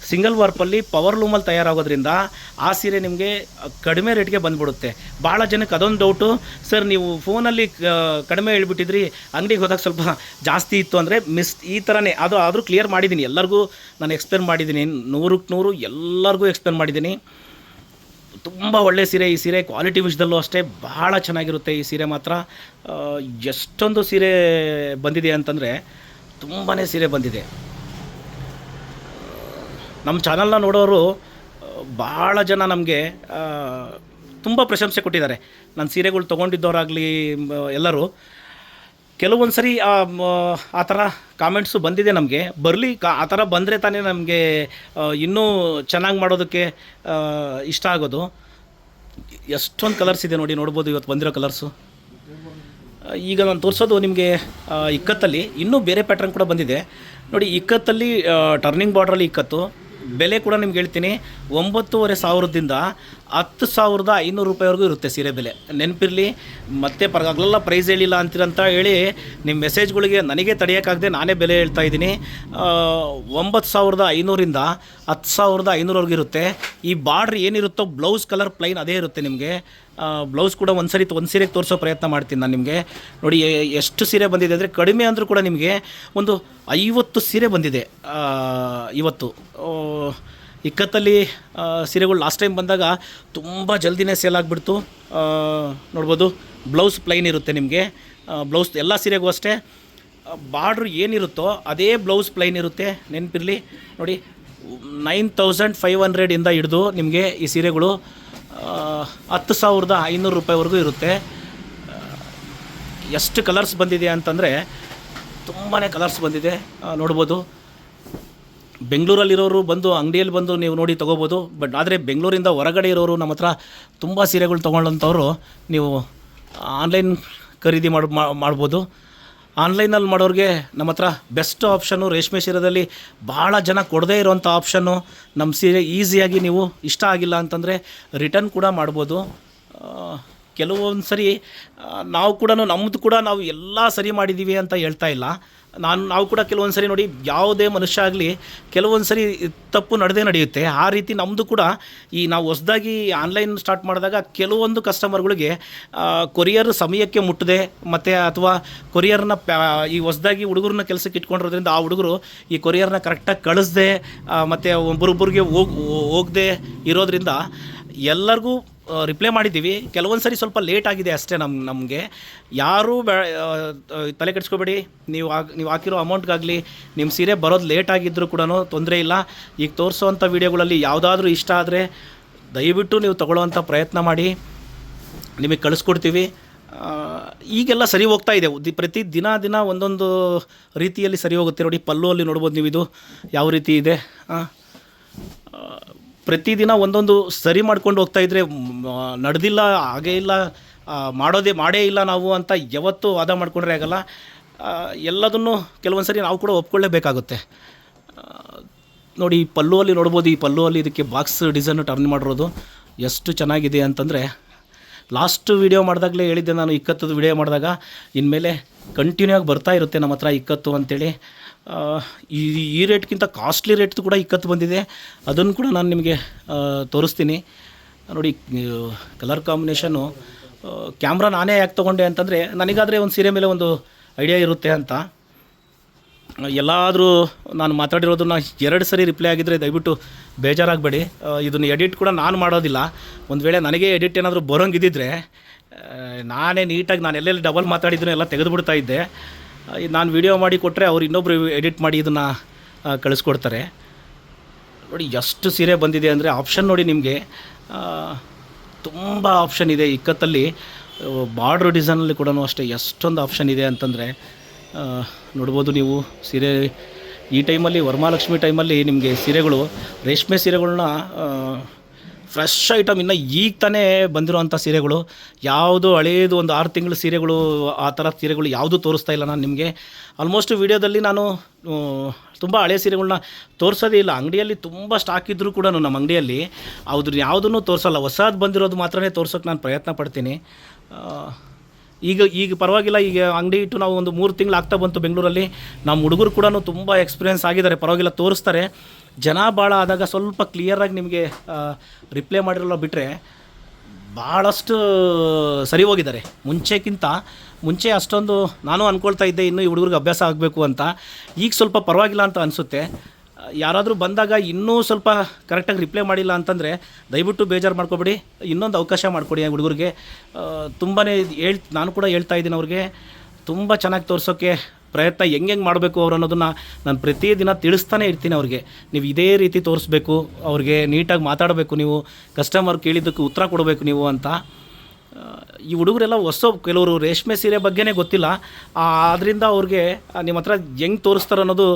ಸಿಂಗಲ್ ವಾರ್ಪಲ್ಲಿ ಪವರ್ ಲೂಮಲ್ಲಿ ತಯಾರಾಗೋದ್ರಿಂದ ಆ ಸೀರೆ ನಿಮಗೆ ಕಡಿಮೆ ರೇಟ್ಗೆ ಬಂದುಬಿಡುತ್ತೆ. ಭಾಳ ಜನಕ್ಕೆ ಅದೊಂದು ಡೌಟು, ಸರ್ ನೀವು ಫೋನಲ್ಲಿ ಕಡಿಮೆ ಹೇಳ್ಬಿಟ್ಟಿದ್ರಿ, ಅಂಗಡಿಗೆ ಹೋದಾಗ ಸ್ವಲ್ಪ ಜಾಸ್ತಿ ಇತ್ತು ಅಂದರೆ ಈ ಥರನೇ ಅದು ಆದರೂ ಕ್ಲಿಯರ್ ಮಾಡಿದ್ದೀನಿ, ಎಲ್ಲರಿಗೂ ನಾನು ಎಕ್ಸ್ಪ್ಲೇನ್ ಮಾಡಿದ್ದೀನಿ, 100ಕ್ಕೆ 100 ಎಲ್ಲರಿಗೂ ಎಕ್ಸ್ಪ್ಲೇನ್ ಮಾಡಿದ್ದೀನಿ. ತುಂಬ ಒಳ್ಳೆಯ ಸೀರೆ. ಈ ಸೀರೆ ಕ್ವಾಲಿಟಿ ವಿಷಯದಲ್ಲೂ ಅಷ್ಟೇ ಭಾಳ ಚೆನ್ನಾಗಿರುತ್ತೆ ಈ ಸೀರೆ ಮಾತ್ರ. ಎಷ್ಟೊಂದು ಸೀರೆ ಬಂದಿದೆ ಅಂತಂದರೆ ತುಂಬಾ ಸೀರೆ ಬಂದಿದೆ. ನಮ್ಮ ಚಾನಲ್ನ ನೋಡೋರು ಭಾಳ ಜನ ನಮಗೆ ತುಂಬ ಪ್ರಶಂಸೆ ಕೊಟ್ಟಿದ್ದಾರೆ. ನನ್ನ ಸೀರೆಗಳು ತೊಗೊಂಡಿದ್ದವರಾಗಲಿ ಎಲ್ಲರೂ ಕೆಲವೊಂದು ಸರಿ ಆ ಥರ ಕಾಮೆಂಟ್ಸು ಬಂದಿದೆ ನಮಗೆ. ಬರಲಿ, ಆ ಥರ ಬಂದರೆ ತಾನೇ ನಮಗೆ ಇನ್ನೂ ಚೆನ್ನಾಗಿ ಮಾಡೋದಕ್ಕೆ ಇಷ್ಟ ಆಗೋದು. ಎಷ್ಟೊಂದು ಕಲರ್ಸ್ ಇದೆ ನೋಡಿ, ನೋಡ್ಬೋದು ಇವತ್ತು ಬಂದಿರೋ ಕಲರ್ಸು. ಈಗ ನಾನು ತೋರಿಸೋದು ನಿಮಗೆ ಇಕ್ಕತ್ತಲ್ಲಿ ಇನ್ನೂ ಬೇರೆ ಪ್ಯಾಟ್ರನ್ ಕೂಡ ಬಂದಿದೆ ನೋಡಿ. ಇಕ್ಕತ್ತಲ್ಲಿ ಟರ್ನಿಂಗ್ ಬಾರ್ಡ್ರಲ್ಲಿ ಇಕ್ಕತ್ತು. ಬೆಲೆ ಕೂಡ ನಿಮ್ಗೆ ಹೇಳ್ತೀನಿ, 9,500ದಿಂದ 10,500 ರೂಪಾಯಿವರೆಗೂ ಇರುತ್ತೆ ಸೀರೆ ಬೆಲೆ. ನೆನಪಿರಲಿ, ಮತ್ತೆ ಹಗಲೆಲ್ಲ ಪ್ರೈಸ್ ಹೇಳಿಲ್ಲ ಅಂತೀರಂತ ಹೇಳಿ ನಿಮ್ಮ ಮೆಸೇಜ್ಗಳಿಗೆ ನನಗೆ ತಡೆಯೋಕ್ಕಾಗದೆ ನಾನೇ ಬೆಲೆ ಹೇಳ್ತಾ ಇದ್ದೀನಿ. 9,500ರಿಂದ 10,500ವರೆಗೂ ಇರುತ್ತೆ. ಈ ಬಾರ್ಡ್ರ್ ಏನಿರುತ್ತೋ ಬ್ಲೌಸ್ ಕಲರ್ ಪ್ಲೈನ್ ಅದೇ ಇರುತ್ತೆ ನಿಮಗೆ. ಬ್ಲೌಸ್ ಕೂಡ ಒಂದು ಸೀರೆಗೆ ತೋರಿಸೋ ಪ್ರಯತ್ನ ಮಾಡ್ತೀನಿ ನಾನು ನಿಮಗೆ. ನೋಡಿ ಎಷ್ಟು ಸೀರೆ ಬಂದಿದೆ ಅಂದರೆ, ಕಡಿಮೆ ಅಂದರೂ ಕೂಡ ನಿಮಗೆ ಒಂದು 50 ಸೀರೆ ಬಂದಿದೆ ಇವತ್ತು. ಇಕ್ಕತ್ತಲ್ಲಿ ಸೀರೆಗಳು ಲಾಸ್ಟ್ ಟೈಮ್ ಬಂದಾಗ ತುಂಬ ಜಲ್ದಿನೇ ಸೇಲ್ ಆಗಿಬಿಡ್ತು. ನೋಡ್ಬೋದು, ಬ್ಲೌಸ್ ಪ್ಲೈನ್ ಇರುತ್ತೆ ನಿಮಗೆ. ಬ್ಲೌಸ್ ಎಲ್ಲ ಸೀರೆಗೂ ಅಷ್ಟೇ ಬಾರ್ಡ್ರ್ ಏನಿರುತ್ತೋ ಅದೇ ಬ್ಲೌಸ್ ಪ್ಲೈನ್ ಇರುತ್ತೆ, ನೆನಪಿರಲಿ. ನೋಡಿ 9,500ಇಂದ ಹಿಡಿದು ನಿಮಗೆ ಈ ಸೀರೆಗಳು 10,500 ರೂಪಾಯಿವರೆಗೂ ಇರುತ್ತೆ. ಎಷ್ಟು ಕಲರ್ಸ್ ಬಂದಿದೆ ಅಂತಂದರೆ ತುಂಬಾ ಕಲರ್ಸ್ ಬಂದಿದೆ ನೋಡ್ಬೋದು. ಬೆಂಗಳೂರಲ್ಲಿರೋರು ಬಂದು ಅಂಗಡಿಯಲ್ಲಿ ಬಂದು ನೀವು ನೋಡಿ ತೊಗೋಬೋದು. ಬಟ್ ಆದರೆ ಬೆಂಗಳೂರಿಂದ ಹೊರಗಡೆ ಇರೋರು ನಮ್ಮ ಹತ್ರ ತುಂಬ ಸೀರೆಗಳು ತೊಗೊಳ್ಳೋಂಥವ್ರು ನೀವು ಆನ್ಲೈನ್ ಖರೀದಿ ಮಾಡ್ಬೋದು. ಆನ್ಲೈನಲ್ಲಿ ಮಾಡೋರಿಗೆ ನಮ್ಮ ಹತ್ರ ಬೆಸ್ಟ್ ಆಪ್ಷನ್ನು ರೇಷ್ಮೆ ಸೀರೆದಲ್ಲಿ ಭಾಳ ಜನ ಕೊಡದೇ ಇರೋವಂಥ ಆಪ್ಷನ್ನು. ನಮ್ಮ ಸೀರೆ ಈಸಿಯಾಗಿ ನೀವು ಇಷ್ಟ ಆಗಿಲ್ಲ ಅಂತಂದರೆ ರಿಟರ್ನ್ ಕೂಡ ಮಾಡ್ಬೋದು. ಕೆಲವೊಂದು ಸರಿ ನಾವು ಕೂಡ ನಮ್ಮದು ಕೂಡ ನಾವು ಎಲ್ಲ ಸರಿ ಮಾಡಿದ್ದೀವಿ ಅಂತ ಹೇಳ್ತಾ ಇಲ್ಲ. ನಾವು ಕೂಡ ಕೆಲವೊಂದು ಸರಿ ನೋಡಿ, ಯಾವುದೇ ಮನುಷ್ಯ ಆಗಲಿ ಕೆಲವೊಂದು ಸರಿ ತಪ್ಪು ನಡೆಯುತ್ತೆ. ಆ ರೀತಿ ನಮ್ಮದು ಕೂಡ ಈ ನಾವು ಹೊಸದಾಗಿ ಆನ್ಲೈನ್ ಸ್ಟಾರ್ಟ್ ಮಾಡಿದಾಗ ಕೆಲವೊಂದು ಕಸ್ಟಮರ್ಗಳಿಗೆ ಕೊರಿಯರ್ ಸಮಯಕ್ಕೆ ಮುಟ್ಟದೆ, ಮತ್ತು ಅಥವಾ ಕೊರಿಯರ್ನ ಈ ಹೊಸದಾಗಿ ಹುಡುಗರನ್ನ ಕೆಲಸಕ್ಕೆ ಇಟ್ಕೊಂಡಿರೋದ್ರಿಂದ ಆ ಹುಡುಗರು ಈ ಕೊರಿಯರ್ನ ಕರೆಕ್ಟಾಗಿ ಕಳಿಸ್ದೆ, ಮತ್ತು ಒಬ್ಬರೊಬ್ಬರಿಗೆ ಹೋಗದೆ ಇರೋದ್ರಿಂದ ಎಲ್ಲರಿಗೂ ರಿಪ್ಲೈ ಮಾಡಿದ್ದೀವಿ. ಕೆಲವೊಂದು ಸರಿ ಸ್ವಲ್ಪ ಲೇಟ್ ಆಗಿದೆ ಅಷ್ಟೇ. ನಮಗೆ ಯಾರೂ ತಲೆ ಕೆಡಿಸ್ಕೋಬೇಡಿ. ನೀವು ಹಾಕಿರೋ ಅಮೌಂಟ್ಗಾಗಲಿ ನಿಮ್ಮ ಸೀರೆ ಬರೋದು ಲೇಟ್ ಆಗಿದ್ದರೂ ಕೂಡ ತೊಂದರೆ ಇಲ್ಲ. ಈಗ ತೋರಿಸೋವಂಥ ವೀಡಿಯೋಗಳಲ್ಲಿ ಯಾವುದಾದ್ರೂ ಇಷ್ಟ ಆದರೆ ದಯವಿಟ್ಟು ನೀವು ತೊಗೊಳ್ಳೋವಂಥ ಪ್ರಯತ್ನ ಮಾಡಿ, ನಿಮಗೆ ಕಳಿಸ್ಕೊಡ್ತೀವಿ. ಈಗೆಲ್ಲ ಸರಿ ಹೋಗ್ತಾ ಇದೆ. ಪ್ರತಿ ದಿನ ಒಂದೊಂದು ರೀತಿಯಲ್ಲಿ ಸರಿ ಹೋಗುತ್ತೆ. ನೋಡಿ ಪಲ್ಲು ಅಲ್ಲಿ ನೋಡ್ಬೋದು ನೀವು, ಇದು ಯಾವ ರೀತಿ ಇದೆ. ಪ್ರತಿದಿನ ಒಂದೊಂದು ಸರಿ ಮಾಡ್ಕೊಂಡು ಹೋಗ್ತಾಯಿದ್ರೆ ನಡೆದಿಲ್ಲ, ಹಾಗೇ ಇಲ್ಲ, ಮಾಡೇ ಇಲ್ಲ ನಾವು ಅಂತ ಯಾವತ್ತೂ ವಾದ ಮಾಡಿಕೊಂಡ್ರೆ ಆಗಲ್ಲ. ಎಲ್ಲದನ್ನು ಕೆಲವೊಂದು ಸರಿ ನಾವು ಕೂಡ ಒಪ್ಕೊಳ್ಳೇಬೇಕಾಗುತ್ತೆ. ನೋಡಿ ಈ ಪಲ್ಲುವಲ್ಲಿ ನೋಡ್ಬೋದು, ಈ ಪಲ್ಲುವಲ್ಲಿ ಇದಕ್ಕೆ ಬಾಕ್ಸ್ ಡಿಸೈನ್ ಟರ್ನ್ ಮಾಡಿರೋದು ಎಷ್ಟು ಚೆನ್ನಾಗಿದೆ ಅಂತಂದರೆ, ಲಾಸ್ಟ್ ವೀಡಿಯೋ ಮಾಡಿದಾಗಲೇ ಹೇಳಿದ್ದೆ ನಾನು, ಇಕ್ಕತ್ತದು ವೀಡಿಯೋ ಮಾಡಿದಾಗ ಇನ್ಮೇಲೆ ಕಂಟಿನ್ಯೂ ಆಗಿ ಬರ್ತಾ ಇರುತ್ತೆ ನಮ್ಮ ಹತ್ರ ಇಕ್ಕತ್ತು ಅಂಥೇಳಿ. ಈ ರೇಟ್ಗಿಂತ ಕಾಸ್ಟ್ಲಿ ರೇಟ್ದು ಕೂಡ ಇಕ್ಕತ್ತು ಬಂದಿದೆ, ಅದನ್ನು ಕೂಡ ನಾನು ನಿಮಗೆ ತೋರಿಸ್ತೀನಿ. ನೋಡಿ ಕಲರ್ ಕಾಂಬಿನೇಷನ್ನು, ಕ್ಯಾಮ್ರಾ ನಾನೇ ಯಾಕೆ ತೊಗೊಂಡೆ ಅಂತಂದರೆ ನನಗಾದರೆ ಒಂದು ಸೀರೆ ಮೇಲೆ ಒಂದು ಐಡಿಯಾ ಇರುತ್ತೆ ಅಂತ. ಎಲ್ಲಾದರೂ ನಾನು ಮಾತಾಡಿರೋದನ್ನ 2 ಸರಿ ರಿಪ್ಲೈ ಆಗಿದ್ದರೆ ದಯವಿಟ್ಟು ಬೇಜಾರಾಗಬೇಡಿ. ಇದನ್ನು ಎಡಿಟ್ ಕೂಡ ನಾನು ಮಾಡೋದಿಲ್ಲ. ಒಂದು ವೇಳೆ ನನಗೆ ಎಡಿಟ್ ಏನಾದರೂ ಬರೋಂಗಿದ್ದಿದ್ರೆ ನಾನೇ ನೀಟಾಗಿ ನಾನು ಎಲ್ಲೆಲ್ಲಿ ಡಬಲ್ ಮಾತಾಡಿದ್ರು ಎಲ್ಲ ತೆಗೆದುಬಿಡ್ತಾ ಇದ್ದೆ. ನಾನು ವೀಡಿಯೋ ಮಾಡಿ ಕೊಟ್ಟರೆ ಅವ್ರು ಇನ್ನೊಬ್ಬರು ಎಡಿಟ್ ಮಾಡಿ ಇದನ್ನು ಕಳಿಸ್ಕೊಡ್ತಾರೆ. ನೋಡಿ ಎಷ್ಟು ಸೀರೆ ಬಂದಿದೆ ಅಂದರೆ ಆಪ್ಷನ್ ನೋಡಿ ನಿಮಗೆ ತುಂಬ ಆಪ್ಷನ್ ಇದೆ. ಇಕ್ಕತ್ತಲ್ಲಿ ಬಾರ್ಡ್ರ್ ಡಿಸೈನಲ್ಲಿ ಕೂಡ ಅಷ್ಟೇ ಎಷ್ಟೊಂದು ಆಪ್ಷನ್ ಇದೆ ಅಂತಂದರೆ ನೋಡ್ಬೋದು ನೀವು. ಸೀರೆ ಈ ಟೈಮಲ್ಲಿ ವರಮಹಾಲಕ್ಷ್ಮಿ ಟೈಮಲ್ಲಿ ನಿಮಗೆ ಸೀರೆಗಳು, ರೇಷ್ಮೆ ಸೀರೆಗಳನ್ನ ಫ್ರೆಶ್ ಐಟಮ್ ಇನ್ನು ಈಗ ತಾನೇ ಬಂದಿರೋವಂಥ ಸೀರೆಗಳು, ಯಾವುದು ಹಳೇದು ಒಂದು 6 ತಿಂಗಳ ಸೀರೆಗಳು, ಆ ಥರ ಸೀರೆಗಳು ಯಾವುದೂ ತೋರಿಸ್ತಾ ಇಲ್ಲ ನಾನು ನಿಮಗೆ. ಆಲ್ಮೋಸ್ಟ್ ವೀಡಿಯೋದಲ್ಲಿ ನಾನು ತುಂಬ ಹಳೆ ಸೀರೆಗಳನ್ನ ತೋರಿಸೋದೇ ಇಲ್ಲ. ಅಂಗಡಿಯಲ್ಲಿ ತುಂಬ ಸ್ಟಾಕ್ ಇದ್ದರೂ ಕೂಡ ನಮ್ಮ ಅಂಗಡಿಯಲ್ಲಿ ಅದ್ರ ಯಾವುದನ್ನು ತೋರಿಸಲ್ಲ. ಹೊಸದು ಬಂದಿರೋದು ಮಾತ್ರನೇ ತೋರ್ಸೋಕ್ಕೆ ನಾನು ಪ್ರಯತ್ನ ಪಡ್ತೀನಿ. ಈಗ ಪರವಾಗಿಲ್ಲ. ಈಗ ಅಂಗಡಿ ಇಟ್ಟು ನಾವು ಒಂದು 3 ತಿಂಗಳು ಆಗ್ತಾ ಬಂತು ಬೆಂಗಳೂರಲ್ಲಿ. ನಮ್ಮ ಹುಡುಗರು ಕೂಡ ತುಂಬ ಎಕ್ಸ್ಪೀರಿಯೆನ್ಸ್ ಆಗಿದ್ದಾರೆ, ಪರವಾಗಿಲ್ಲ ತೋರಿಸ್ತಾರೆ. ಜನ ಭಾಳ ಆದಾಗ ಸ್ವಲ್ಪ ಕ್ಲಿಯರಾಗಿ ನಿಮಗೆ ರಿಪ್ಲೈ ಮಾಡಿರಲ್ಲ ಬಿಟ್ಟರೆ ಭಾಳಷ್ಟು ಸರಿ ಹೋಗಿದ್ದಾರೆ. ಮುಂಚೆ ಅಷ್ಟೊಂದು ನಾನು ಅಂದ್ಕೊಳ್ತಾ ಇದ್ದೆ ಇನ್ನೂ ಈ ಹುಡುಗರಿಗೆ ಅಭ್ಯಾಸ ಆಗಬೇಕು ಅಂತ. ಈಗ ಸ್ವಲ್ಪ ಪರವಾಗಿಲ್ಲ ಅಂತ ಅನಿಸುತ್ತೆ. ಯಾರಾದರೂ ಬಂದಾಗ ಇನ್ನೂ ಸ್ವಲ್ಪ ಕರೆಕ್ಟಾಗಿ ರಿಪ್ಲೈ ಮಾಡಿಲ್ಲ ಅಂತಂದರೆ ದಯವಿಟ್ಟು ಬೇಜಾರು ಮಾಡ್ಕೊಬೇಡಿ, ಇನ್ನೊಂದು ಅವಕಾಶ ಮಾಡಿಕೊಡಿ ಆ ಹುಡುಗರಿಗೆ. ತುಂಬಾ ನಾನು ಕೂಡ ಹೇಳ್ತಾ ಇದ್ದೀನಿ ಅವ್ರಿಗೆ, ತುಂಬ ಚೆನ್ನಾಗಿ ತೋರಿಸೋಕ್ಕೆ ಪ್ರಯತ್ನ ಹೆಂಗೆ ಮಾಡಬೇಕು ಅವ್ರು ಅನ್ನೋದನ್ನು ನಾನು ಪ್ರತಿದಿನ ತಿಳಿಸ್ತಾನೆ ಇರ್ತೀನಿ ಅವ್ರಿಗೆ. ನೀವು ಇದೇ ರೀತಿ ತೋರಿಸ್ಬೇಕು, ಅವ್ರಿಗೆ ನೀಟಾಗಿ ಮಾತಾಡಬೇಕು, ನೀವು ಕಸ್ಟಮರ್ ಕೇಳಿದ್ದಕ್ಕೆ ಉತ್ತರ ಕೊಡಬೇಕು ನೀವು ಅಂತ. ಈ ಹುಡುಗರೆಲ್ಲ ಕೆಲವರು ರೇಷ್ಮೆ ಸೀರೆ ಬಗ್ಗೆನೇ ಗೊತ್ತಿಲ್ಲ. ಆದ್ದರಿಂದ ಅವ್ರಿಗೆ ನಿಮ್ಮ ಹತ್ರ ಹೆಂಗೆ ತೋರಿಸ್ತಾರೆ ಅನ್ನೋದು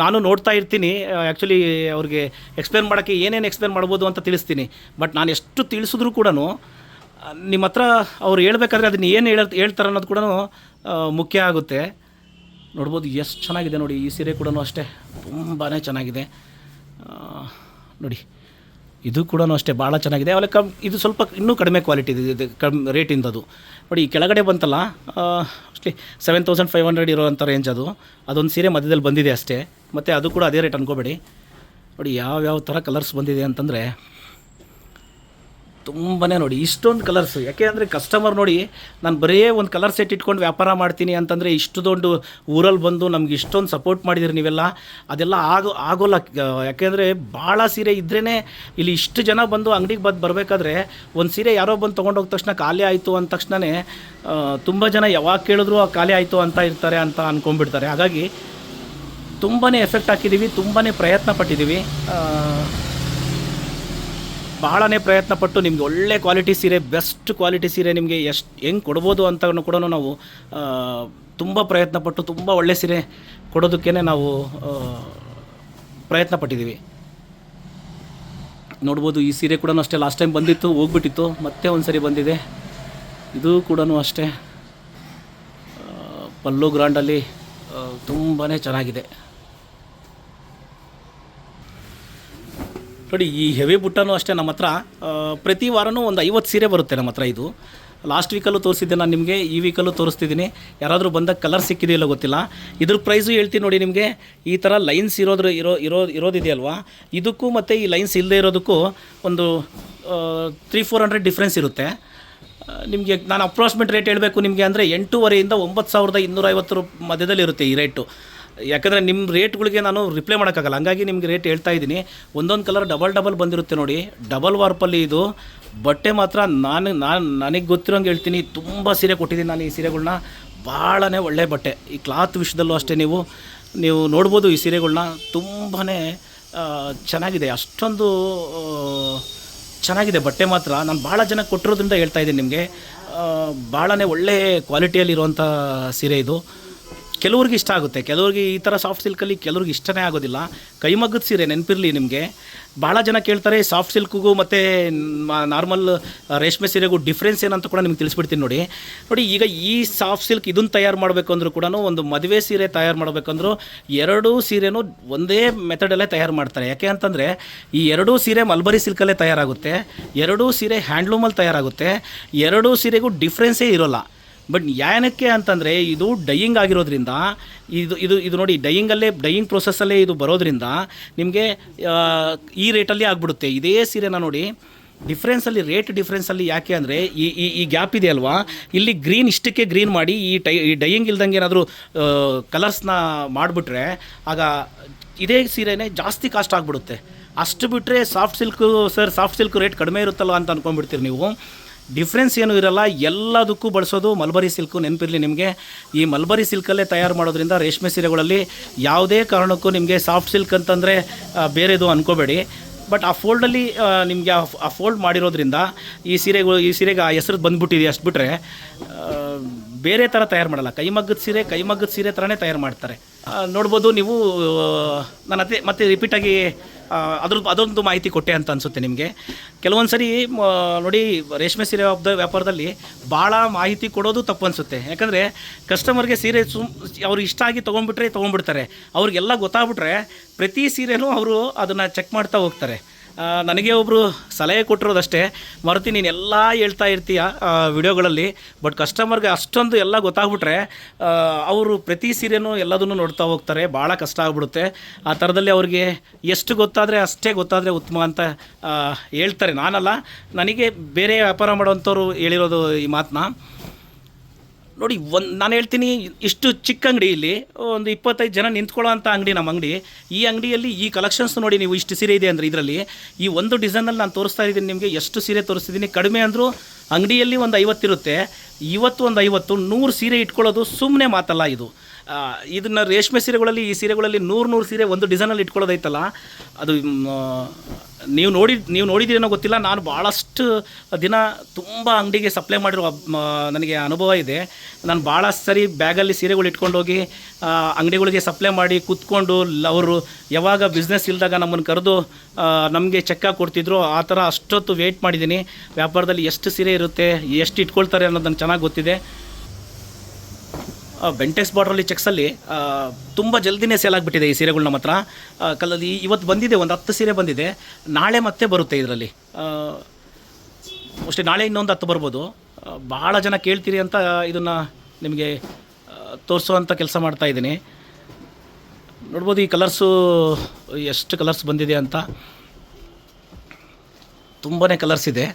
ನಾನು ನೋಡ್ತಾ ಇರ್ತೀನಿ. ಆ್ಯಕ್ಚುಲಿ ಅವ್ರಿಗೆ ಎಕ್ಸ್ಪ್ಲೇನ್ ಮಾಡೋಕ್ಕೆ ಏನೇನು ಎಕ್ಸ್ಪ್ಲೇನ್ ಮಾಡ್ಬೋದು ಅಂತ ತಿಳಿಸ್ತೀನಿ. ಬಟ್ ನಾನು ಎಷ್ಟು ತಿಳಿಸಿದ್ರೂ ಕೂಡ ನಿಮ್ಮ ಹತ್ರ ಅವ್ರು ಹೇಳ್ಬೇಕಾದ್ರೆ ಅದನ್ನು ಏನು ಹೇಳ್ತಾರೆ ಅನ್ನೋದು ಕೂಡ ಮುಖ್ಯ ಆಗುತ್ತೆ. ನೋಡ್ಬೋದು ಎಷ್ಟು ಚೆನ್ನಾಗಿದೆ ನೋಡಿ. ಈ ಸೀರೆ ಕೂಡ ಅಷ್ಟೇ ತುಂಬಾ ಚೆನ್ನಾಗಿದೆ ನೋಡಿ. ಇದು ಕೂಡ ಅಷ್ಟೇ ಭಾಳ ಚೆನ್ನಾಗಿದೆ. ಆಮೇಲೆ ಇದು ಸ್ವಲ್ಪ ಇನ್ನೂ ಕಡಿಮೆ ಕ್ವಾಲಿಟಿ ಇದೆ, ರೇಟಿಂದದು ನೋಡಿ. ಈ ಕೆಳಗಡೆ ಬಂತಲ್ಲ ಅಷ್ಟೇ 7500 ಇರೋವಂಥ ರೇಂಜ್ ಅದೊಂದು ಸೀರೆ ಮಧ್ಯದಲ್ಲಿ ಬಂದಿದೆ ಅಷ್ಟೇ. ಮತ್ತು ಅದು ಕೂಡ ಅದೇ ರೇಟ್ ಅನ್ಕೋಬೇಡಿ. ನೋಡಿ ಯಾವ್ಯಾವ ಥರ ಕಲರ್ಸ್ ಬಂದಿದೆ ಅಂತಂದರೆ ತುಂಬಾ ನೋಡಿ ಇಷ್ಟೊಂದು ಕಲರ್ಸ್. ಯಾಕೆ ಅಂದರೆ ಕಸ್ಟಮರ್ ನೋಡಿ, ನಾನು ಬರೀ ಒಂದು ಕಲರ್ ಸೆಟ್ ಇಟ್ಕೊಂಡು ವ್ಯಾಪಾರ ಮಾಡ್ತೀನಿ ಅಂತಂದರೆ ಇಷ್ಟು ದೊಡ್ಡ ಊರಲ್ಲಿ ಬಂದು ನಮ್ಗೆ ಇಷ್ಟೊಂದು ಸಪೋರ್ಟ್ ಮಾಡಿದಿರಿ ನೀವೆಲ್ಲ, ಅದೆಲ್ಲ ಆಗೋಲ್ಲ. ಯಾಕೆಂದರೆ ಭಾಳ ಸೀರೆ ಇದ್ರೇ ಇಲ್ಲಿ ಇಷ್ಟು ಜನ ಬಂದು ಅಂಗಡಿಗೆ ಬರಬೇಕಾದ್ರೆ ಒಂದು ಸೀರೆ ಯಾರೋ ಬಂದು ತೊಗೊಂಡೋದ ತಕ್ಷಣ ಖಾಲಿ ಆಯಿತು ಅಂದ ತಕ್ಷಣವೇ ತುಂಬ ಜನ ಯಾವಾಗ ಕೇಳಿದ್ರು ಖಾಲಿ ಆಯಿತು ಅಂತ ಇರ್ತಾರೆ ಅಂತ ಅಂದ್ಕೊಂಡ್ಬಿಡ್ತಾರೆ. ಹಾಗಾಗಿ ತುಂಬಾ ಎಫೆಕ್ಟ್ ಹಾಕಿದ್ದೀವಿ, ತುಂಬಾ ಪ್ರಯತ್ನ ಪಟ್ಟಿದ್ದೀವಿ. ಬಹಳನೇ ಪ್ರಯತ್ನಪಟ್ಟು ನಿಮಗೆ ಒಳ್ಳೆ ಕ್ವಾಲಿಟಿ ಸೀರೆ, ಬೆಸ್ಟ್ ಕ್ವಾಲಿಟಿ ಸೀರೆ ನಿಮಗೆ ಹೆಂಗೆ ಕೊಡ್ಬೋದು ಅಂತ ಕೂಡ ನಾವು ತುಂಬ ಪ್ರಯತ್ನಪಟ್ಟು ತುಂಬ ಒಳ್ಳೆ ಸೀರೆ ಕೊಡೋದಕ್ಕೇ ನಾವು ಪ್ರಯತ್ನ ಪಟ್ಟಿದ್ದೀವಿ. ನೋಡ್ಬೋದು ಈ ಸೀರೆ ಕೂಡ ಅಷ್ಟೇ ಲಾಸ್ಟ್ ಟೈಮ್ ಬಂದಿತ್ತು, ಹೋಗ್ಬಿಟ್ಟಿತ್ತು, ಮತ್ತೆ ಒಂದು ಸರಿ ಬಂದಿದೆ. ಇದು ಕೂಡ ಅಷ್ಟೇ ಪಲ್ಲು ಗ್ರಾಂಡಲ್ಲಿ ತುಂಬಾ ಚೆನ್ನಾಗಿದೆ ನೋಡಿ. ಈ ಹೆವಿ ಬುಟ್ಟನೂ ಅಷ್ಟೇ ನಮ್ಮ ಹತ್ರ ಪ್ರತಿ ವಾರನೂ ಒಂದು 50 ಸೀರೆ ಬರುತ್ತೆ ನಮ್ಮ ಹತ್ರ. ಇದು ಲಾಸ್ಟ್ ವೀಕಲ್ಲೂ ತೋರಿಸಿದ್ದೆ ನಾನು ನಿಮಗೆ, ಈ ವೀಕಲ್ಲೂ ತೋರಿಸ್ತಿದ್ದೀನಿ. ಯಾರಾದರೂ ಬಂದಾಗ ಕಲರ್ ಸಿಕ್ಕಿದೆಯಲ್ಲ ಗೊತ್ತಿಲ್ಲ. ಇದ್ರ ಪ್ರೈಸು ಹೇಳ್ತೀನಿ ನೋಡಿ ನಿಮಗೆ. ಈ ಥರ ಲೈನ್ಸ್ ಇರೋದಿದೆಯಲ್ವಾ, ಇದಕ್ಕೂ ಮತ್ತು ಈ ಲೈನ್ಸ್ ಇಲ್ಲದೆ ಇರೋದಕ್ಕೂ ಒಂದು 300-400 ಡಿಫ್ರೆನ್ಸ್ ಇರುತ್ತೆ ನಿಮಗೆ. ನಾನು ಅಪ್ರಾಕ್ಸಿಮೇಟ್ ರೇಟ್ ಹೇಳಬೇಕು ನಿಮಗೆ ಅಂದರೆ 8,500ರಿಂದ 9,250 ಮಧ್ಯದಲ್ಲಿ ಇರುತ್ತೆ ಈ ರೇಟು. ಯಾಕಂದರೆ ನಿಮ್ಮ ರೇಟ್ಗಳಿಗೆ ನಾನು ರಿಪ್ಲೈ ಮಾಡೋಕ್ಕಾಗಲ್ಲ, ಹಂಗಾಗಿ ನಿಮಗೆ ರೇಟ್ ಹೇಳ್ತಾ ಇದ್ದೀನಿ. ಒಂದೊಂದು ಕಲರ್ ಡಬಲ್ ಬಂದಿರುತ್ತೆ ನೋಡಿ. ಡಬಲ್ ವಾರ್ಪಲ್ಲಿ ಇದು ಬಟ್ಟೆ ಮಾತ್ರ ನನಗೆ ಗೊತ್ತಿರೋಂಗೆ ಹೇಳ್ತೀನಿ, ತುಂಬ ಸೀರೆ ಕೊಟ್ಟಿದ್ದೀನಿ ನಾನು ಈ ಸೀರೆಗಳ್ನ. ಭಾಳನೇ ಒಳ್ಳೆ ಬಟ್ಟೆ. ಈ ಕ್ಲಾತ್ ವಿಷಯದಲ್ಲೂ ಅಷ್ಟೇ ನೀವು ನೋಡ್ಬೋದು ಈ ಸೀರೆಗಳ್ನ. ತುಂಬಾ ಚೆನ್ನಾಗಿದೆ, ಅಷ್ಟೊಂದು ಚೆನ್ನಾಗಿದೆ ಬಟ್ಟೆ ಮಾತ್ರ. ನಾನು ಭಾಳ ಜನಕ್ಕೆ ಕೊಟ್ಟಿರೋದ್ರಿಂದ ಹೇಳ್ತಾ ಇದ್ದೀನಿ ನಿಮಗೆ. ಭಾಳನೇ ಒಳ್ಳೆ ಕ್ವಾಲಿಟಿಯಲ್ಲಿರುವಂಥ ಸೀರೆ ಇದು. ಕೆಲವ್ರಿಗೆ ಇಷ್ಟ ಆಗುತ್ತೆ, ಕೆಲವ್ರಿಗೆ ಈ ಥರ ಸಾಫ್ಟ್ ಸಿಲ್ಕಲ್ಲಿ ಕೆಲವ್ರಿಗೆ ಇಷ್ಟನೇ ಆಗೋದಿಲ್ಲ. ಕೈಮಗ್ಗದ ಸೀರೆ ನೆನಪಿರಲಿ ನಿಮಗೆ. ಭಾಳ ಜನ ಕೇಳ್ತಾರೆ ಸಾಫ್ಟ್ ಸಿಲ್ಕ್ಗೂ ಮತ್ತು ನಾರ್ಮಲ್ ರೇಷ್ಮೆ ಸೀರೆಗೂ ಡಿಫ್ರೆನ್ಸ್ ಏನಂತ ಕೂಡ ನಿಮ್ಗೆ ತಿಳಿಸ್ಬಿಡ್ತೀನಿ ನೋಡಿ. ಈಗ ಈ ಸಾಫ್ಟ್ ಸಿಲ್ಕ್ ಇದನ್ನು ತಯಾರು ಮಾಡಬೇಕು ಅಂದರೂ ಕೂಡ, ಒಂದು ಮದುವೆ ಸೀರೆ ತಯಾರು ಮಾಡಬೇಕಂದ್ರೂ ಎರಡೂ ಸೀರೆನೂ ಒಂದೇ ಮೆಥಡಲ್ಲೇ ತಯಾರು ಮಾಡ್ತಾರೆ. ಯಾಕೆ ಅಂತಂದರೆ ಈ ಎರಡೂ ಸೀರೆ ಮಲ್ಬರಿ ಸಿಲ್ಕಲ್ಲೇ ತಯಾರಾಗುತ್ತೆ, ಎರಡೂ ಸೀರೆ ಹ್ಯಾಂಡ್ಲೂಮಲ್ಲಿ ತಯಾರಾಗುತ್ತೆ, ಎರಡೂ ಸೀರೆಗೂ ಡಿಫ್ರೆನ್ಸೇ ಇರೋಲ್ಲ. ಬಟ್ ಏನಕ್ಕೆ ಅಂತಂದರೆ ಇದು ಡೈಯಿಂಗ್ ಆಗಿರೋದ್ರಿಂದ, ಇದು ನೋಡಿ ಡೈಯಿಂಗ್ ಪ್ರೊಸೆಸ್ಸಲ್ಲೇ ಇದು ಬರೋದ್ರಿಂದ ನಿಮಗೆ ಈ ರೇಟಲ್ಲಿ ಆಗಿಬಿಡುತ್ತೆ. ಇದೇ ಸೀರೆನ ನೋಡಿ ರೇಟ್ ಡಿಫ್ರೆನ್ಸಲ್ಲಿ ಯಾಕೆ ಅಂದರೆ ಈ ಗ್ಯಾಪ್ ಇದೆ ಅಲ್ವಾ, ಇಲ್ಲಿ ಗ್ರೀನ್ ಇಷ್ಟಕ್ಕೆ ಗ್ರೀನ್ ಮಾಡಿ ಈ ಡೈಯಿಂಗ್ ಇಲ್ದಂಗೆ ಏನಾದರೂ ಕಲರ್ಸ್ನ ಮಾಡಿಬಿಟ್ರೆ ಆಗ ಇದೇ ಸೀರೆನೇ ಜಾಸ್ತಿ ಕಾಸ್ಟ್ ಆಗಿಬಿಡುತ್ತೆ. ಅಷ್ಟು ಬಿಟ್ಟರೆ ಸಾಫ್ಟ್ ಸಿಲ್ಕ್ ರೇಟ್ ಕಡಿಮೆ ಇರುತ್ತಲ್ಲ ಅಂತ ಅಂದ್ಕೊಂಡ್ಬಿಡ್ತೀರಿ ನೀವು. ಡಿಫ್ರೆನ್ಸ್ ಏನೂ ಇರಲ್ಲ, ಎಲ್ಲದಕ್ಕೂ ಬಳಸೋದು ಮಲ್ಬರಿ ಸಿಲ್ಕು. ನೆನಪಿರಲಿ ನಿಮಗೆ, ಈ ಮಲ್ಬರಿ ಸಿಲ್ಕಲ್ಲೇ ತಯಾರು ಮಾಡೋದ್ರಿಂದ ರೇಷ್ಮೆ ಸೀರೆಗಳಲ್ಲಿ ಯಾವುದೇ ಕಾರಣಕ್ಕೂ ನಿಮಗೆ ಸಾಫ್ಟ್ ಸಿಲ್ಕ್ ಅಂತಂದರೆ ಬೇರೆದು ಅಂದ್ಕೋಬೇಡಿ. ಬಟ್ ಆ ಫೋಲ್ಡಲ್ಲಿ ನಿಮಗೆ ಆ ಫೋಲ್ಡ್ ಮಾಡಿರೋದ್ರಿಂದ ಈ ಸೀರೆಗೆ ಆ ಹೆಸರು ಬಂದುಬಿಟ್ಟಿದೆ, ಅಷ್ಟು ಬಿಟ್ಟರೆ ಬೇರೆ ಥರ ತಯಾರು ಮಾಡಲ್ಲ. ಕೈಮಗ್ಗದ ಸೀರೆ ಥರನೇ ತಯಾರು ಮಾಡ್ತಾರೆ. ನೋಡ್ಬೋದು ನೀವು. ನಾನು ಮತ್ತೆ ರಿಪೀಟಾಗಿ ಅದೊಂದು ಮಾಹಿತಿ ಕೊಟ್ಟೆ ಅಂತ ಅನಿಸುತ್ತೆ ನಿಮಗೆ. ಕೆಲವೊಂದು ಸರಿ ನೋಡಿ, ರೇಷ್ಮೆ ಸೀರೆ ವ್ಯಾಪಾರದಲ್ಲಿ ಭಾಳ ಮಾಹಿತಿ ಕೊಡೋದು ತಪ್ಪು ಅನಿಸುತ್ತೆ. ಯಾಕಂದರೆ ಕಸ್ಟಮರ್ಗೆ ಸೀರೆ ಅವ್ರಿಗೆ ಇಷ್ಟ ಆಗಿ ತೊಗೊಂಡ್ಬಿಡ್ತಾರೆ. ಅವ್ರಿಗೆಲ್ಲ ಗೊತ್ತಾಗ್ಬಿಟ್ರೆ ಪ್ರತಿ ಸೀರೆನೂ ಅವರು ಅದನ್ನು ಚೆಕ್ ಮಾಡ್ತಾ ಹೋಗ್ತಾರೆ. ನನಗೆ ಒಬ್ಬರು ಸಲಹೆ ಕೊಟ್ಟಿರೋದಷ್ಟೇ, ಮಾರುತಿ ನೀನು ಎಲ್ಲ ಹೇಳ್ತಾ ಇರ್ತೀಯ ವಿಡಿಯೋಗಳಲ್ಲಿ, ಬಟ್ ಕಸ್ಟಮರ್ಗೆ ಅಷ್ಟೊಂದು ಎಲ್ಲ ಗೊತ್ತಾಗ್ಬಿಟ್ರೆ ಅವರು ಪ್ರತಿ ಸೀರೆನೂ ಎಲ್ಲದನ್ನು ನೋಡ್ತಾ ಹೋಗ್ತಾರೆ, ಭಾಳ ಕಷ್ಟ ಆಗ್ಬಿಡುತ್ತೆ. ಆ ಥರದಲ್ಲಿ ಅವ್ರಿಗೆ ಎಷ್ಟು ಗೊತ್ತಾದರೆ ಅಷ್ಟೇ ಗೊತ್ತಾದರೆ ಉತ್ತಮ ಅಂತ ಹೇಳ್ತಾರೆ. ನಾನಲ್ಲ, ನನಗೆ ಬೇರೆ ವ್ಯಾಪಾರ ಮಾಡೋವಂಥವ್ರು ಹೇಳಿರೋದು ಈ ಮಾತನ್ನ. ನೋಡಿ, ನಾನು ಹೇಳ್ತೀನಿ, ಇಷ್ಟು ಚಿಕ್ಕ ಅಂಗಡಿ, ಇಲ್ಲಿ ಒಂದು 25 ಜನ ನಿಂತ್ಕೊಳ್ಳೋ ಅಂಥ ಅಂಗಡಿ ನಮ್ಮ ಅಂಗಡಿ. ಈ ಅಂಗಡಿಯಲ್ಲಿ ಈ ಕಲೆಕ್ಷನ್ಸ್ ನೋಡಿ ನೀವು, ಇಷ್ಟು ಸೀರೆ ಇದೆ ಅಂದರೆ ಇದರಲ್ಲಿ ಈ ಒಂದು ಡಿಸೈನಲ್ಲಿ ನಾನು ತೋರಿಸ್ತಾ ಇದ್ದೀನಿ ನಿಮಗೆ. ಎಷ್ಟು ಸೀರೆ ತೋರಿಸ್ತಿದ್ದೀನಿ, ಕಡಿಮೆ ಅಂದರೂ ಅಂಗಡಿಯಲ್ಲಿ ಒಂದು 50 ಇರುತ್ತೆ. ಇವತ್ತು ಒಂದು 50 100 ಸೀರೆ ಇಟ್ಕೊಳ್ಳೋದು ಸುಮ್ಮನೆ ಮಾತಲ್ಲ ಇದು. ಇದನ್ನು ರೇಷ್ಮೆ ಸೀರೆಗಳಲ್ಲಿ, ಈ ಸೀರೆಗಳಲ್ಲಿ 100 ಸೀರೆ ಒಂದು ಡಿಸೈನಲ್ಲಿ ಇಟ್ಕೊಳ್ಳೋದೈತಲ್ಲ, ಅದು ನೀವು ನೋಡಿದ್ದೀರೇನೋ ಗೊತ್ತಿಲ್ಲ. ನಾನು ಭಾಳಷ್ಟು ದಿನ ತುಂಬ ಅಂಗಡಿಗೆ ಸಪ್ಲೈ ಮಾಡಿರೋ ನನಗೆ ಅನುಭವ ಇದೆ. ನಾನು ಭಾಳ ಸರಿ ಬ್ಯಾಗಲ್ಲಿ ಸೀರೆಗಳು ಇಟ್ಕೊಂಡೋಗಿ ಅಂಗಡಿಗಳಿಗೆ ಸಪ್ಲೈ ಮಾಡಿ ಕೂತ್ಕೊಂಡು, ಅವರು ಯಾವಾಗ ಬಿಸ್ನೆಸ್ ಇಲ್ದಾಗ ನಮ್ಮನ್ನು ಕರೆದು ನಮಗೆ ಚೆಕ್ಕಾಗಿ ಕೊಡ್ತಿದ್ರು, ಆ ಥರ ಅಷ್ಟೊತ್ತು ವೆಯ್ಟ್ ಮಾಡಿದ್ದೀನಿ. ವ್ಯಾಪಾರದಲ್ಲಿ ಎಷ್ಟು ಸೀರೆ ಇರುತ್ತೆ, ಎಷ್ಟು ಇಟ್ಕೊಳ್ತಾರೆ ಅನ್ನೋದು ನನಗೆ ಚೆನ್ನಾಗಿ ಗೊತ್ತಿದೆ. ಬೆಂಟೆಕ್ಸ್ ಬಾರ್ಡ್ರಲ್ಲಿ ಚೆಕ್ಸಲ್ಲಿ ತುಂಬ ಜಲ್ದಿನೇ ಸೇಲ್ ಆಗಿಬಿಟ್ಟಿದೆ ಈ ಸೀರೆಗಳು ನಮ್ಮ ಹತ್ರ. ಇವತ್ತು ಬಂದಿದೆ, ಒಂದು 10 ಸೀರೆ ಬಂದಿದೆ. ನಾಳೆ ಮತ್ತೆ ಬರುತ್ತೆ ಇದರಲ್ಲಿ. ಅಷ್ಟೇ, ನಾಳೆ ಇನ್ನೊಂದು 10 ಬರ್ಬೋದು. ಭಾಳ ಜನ ಕೇಳ್ತೀರಿ ಅಂತ ಇದನ್ನು ನಿಮಗೆ ತೋರಿಸುವಂಥ ಕೆಲಸ ಮಾಡ್ತಾಯಿದ್ದೀನಿ. ನೋಡ್ಬೋದು ಈ ಕಲರ್ಸು, ಎಷ್ಟು ಕಲರ್ಸ್ ಬಂದಿದೆ ಅಂತ. ತುಂಬಾ ಕಲರ್ಸ್ ಇದೆ.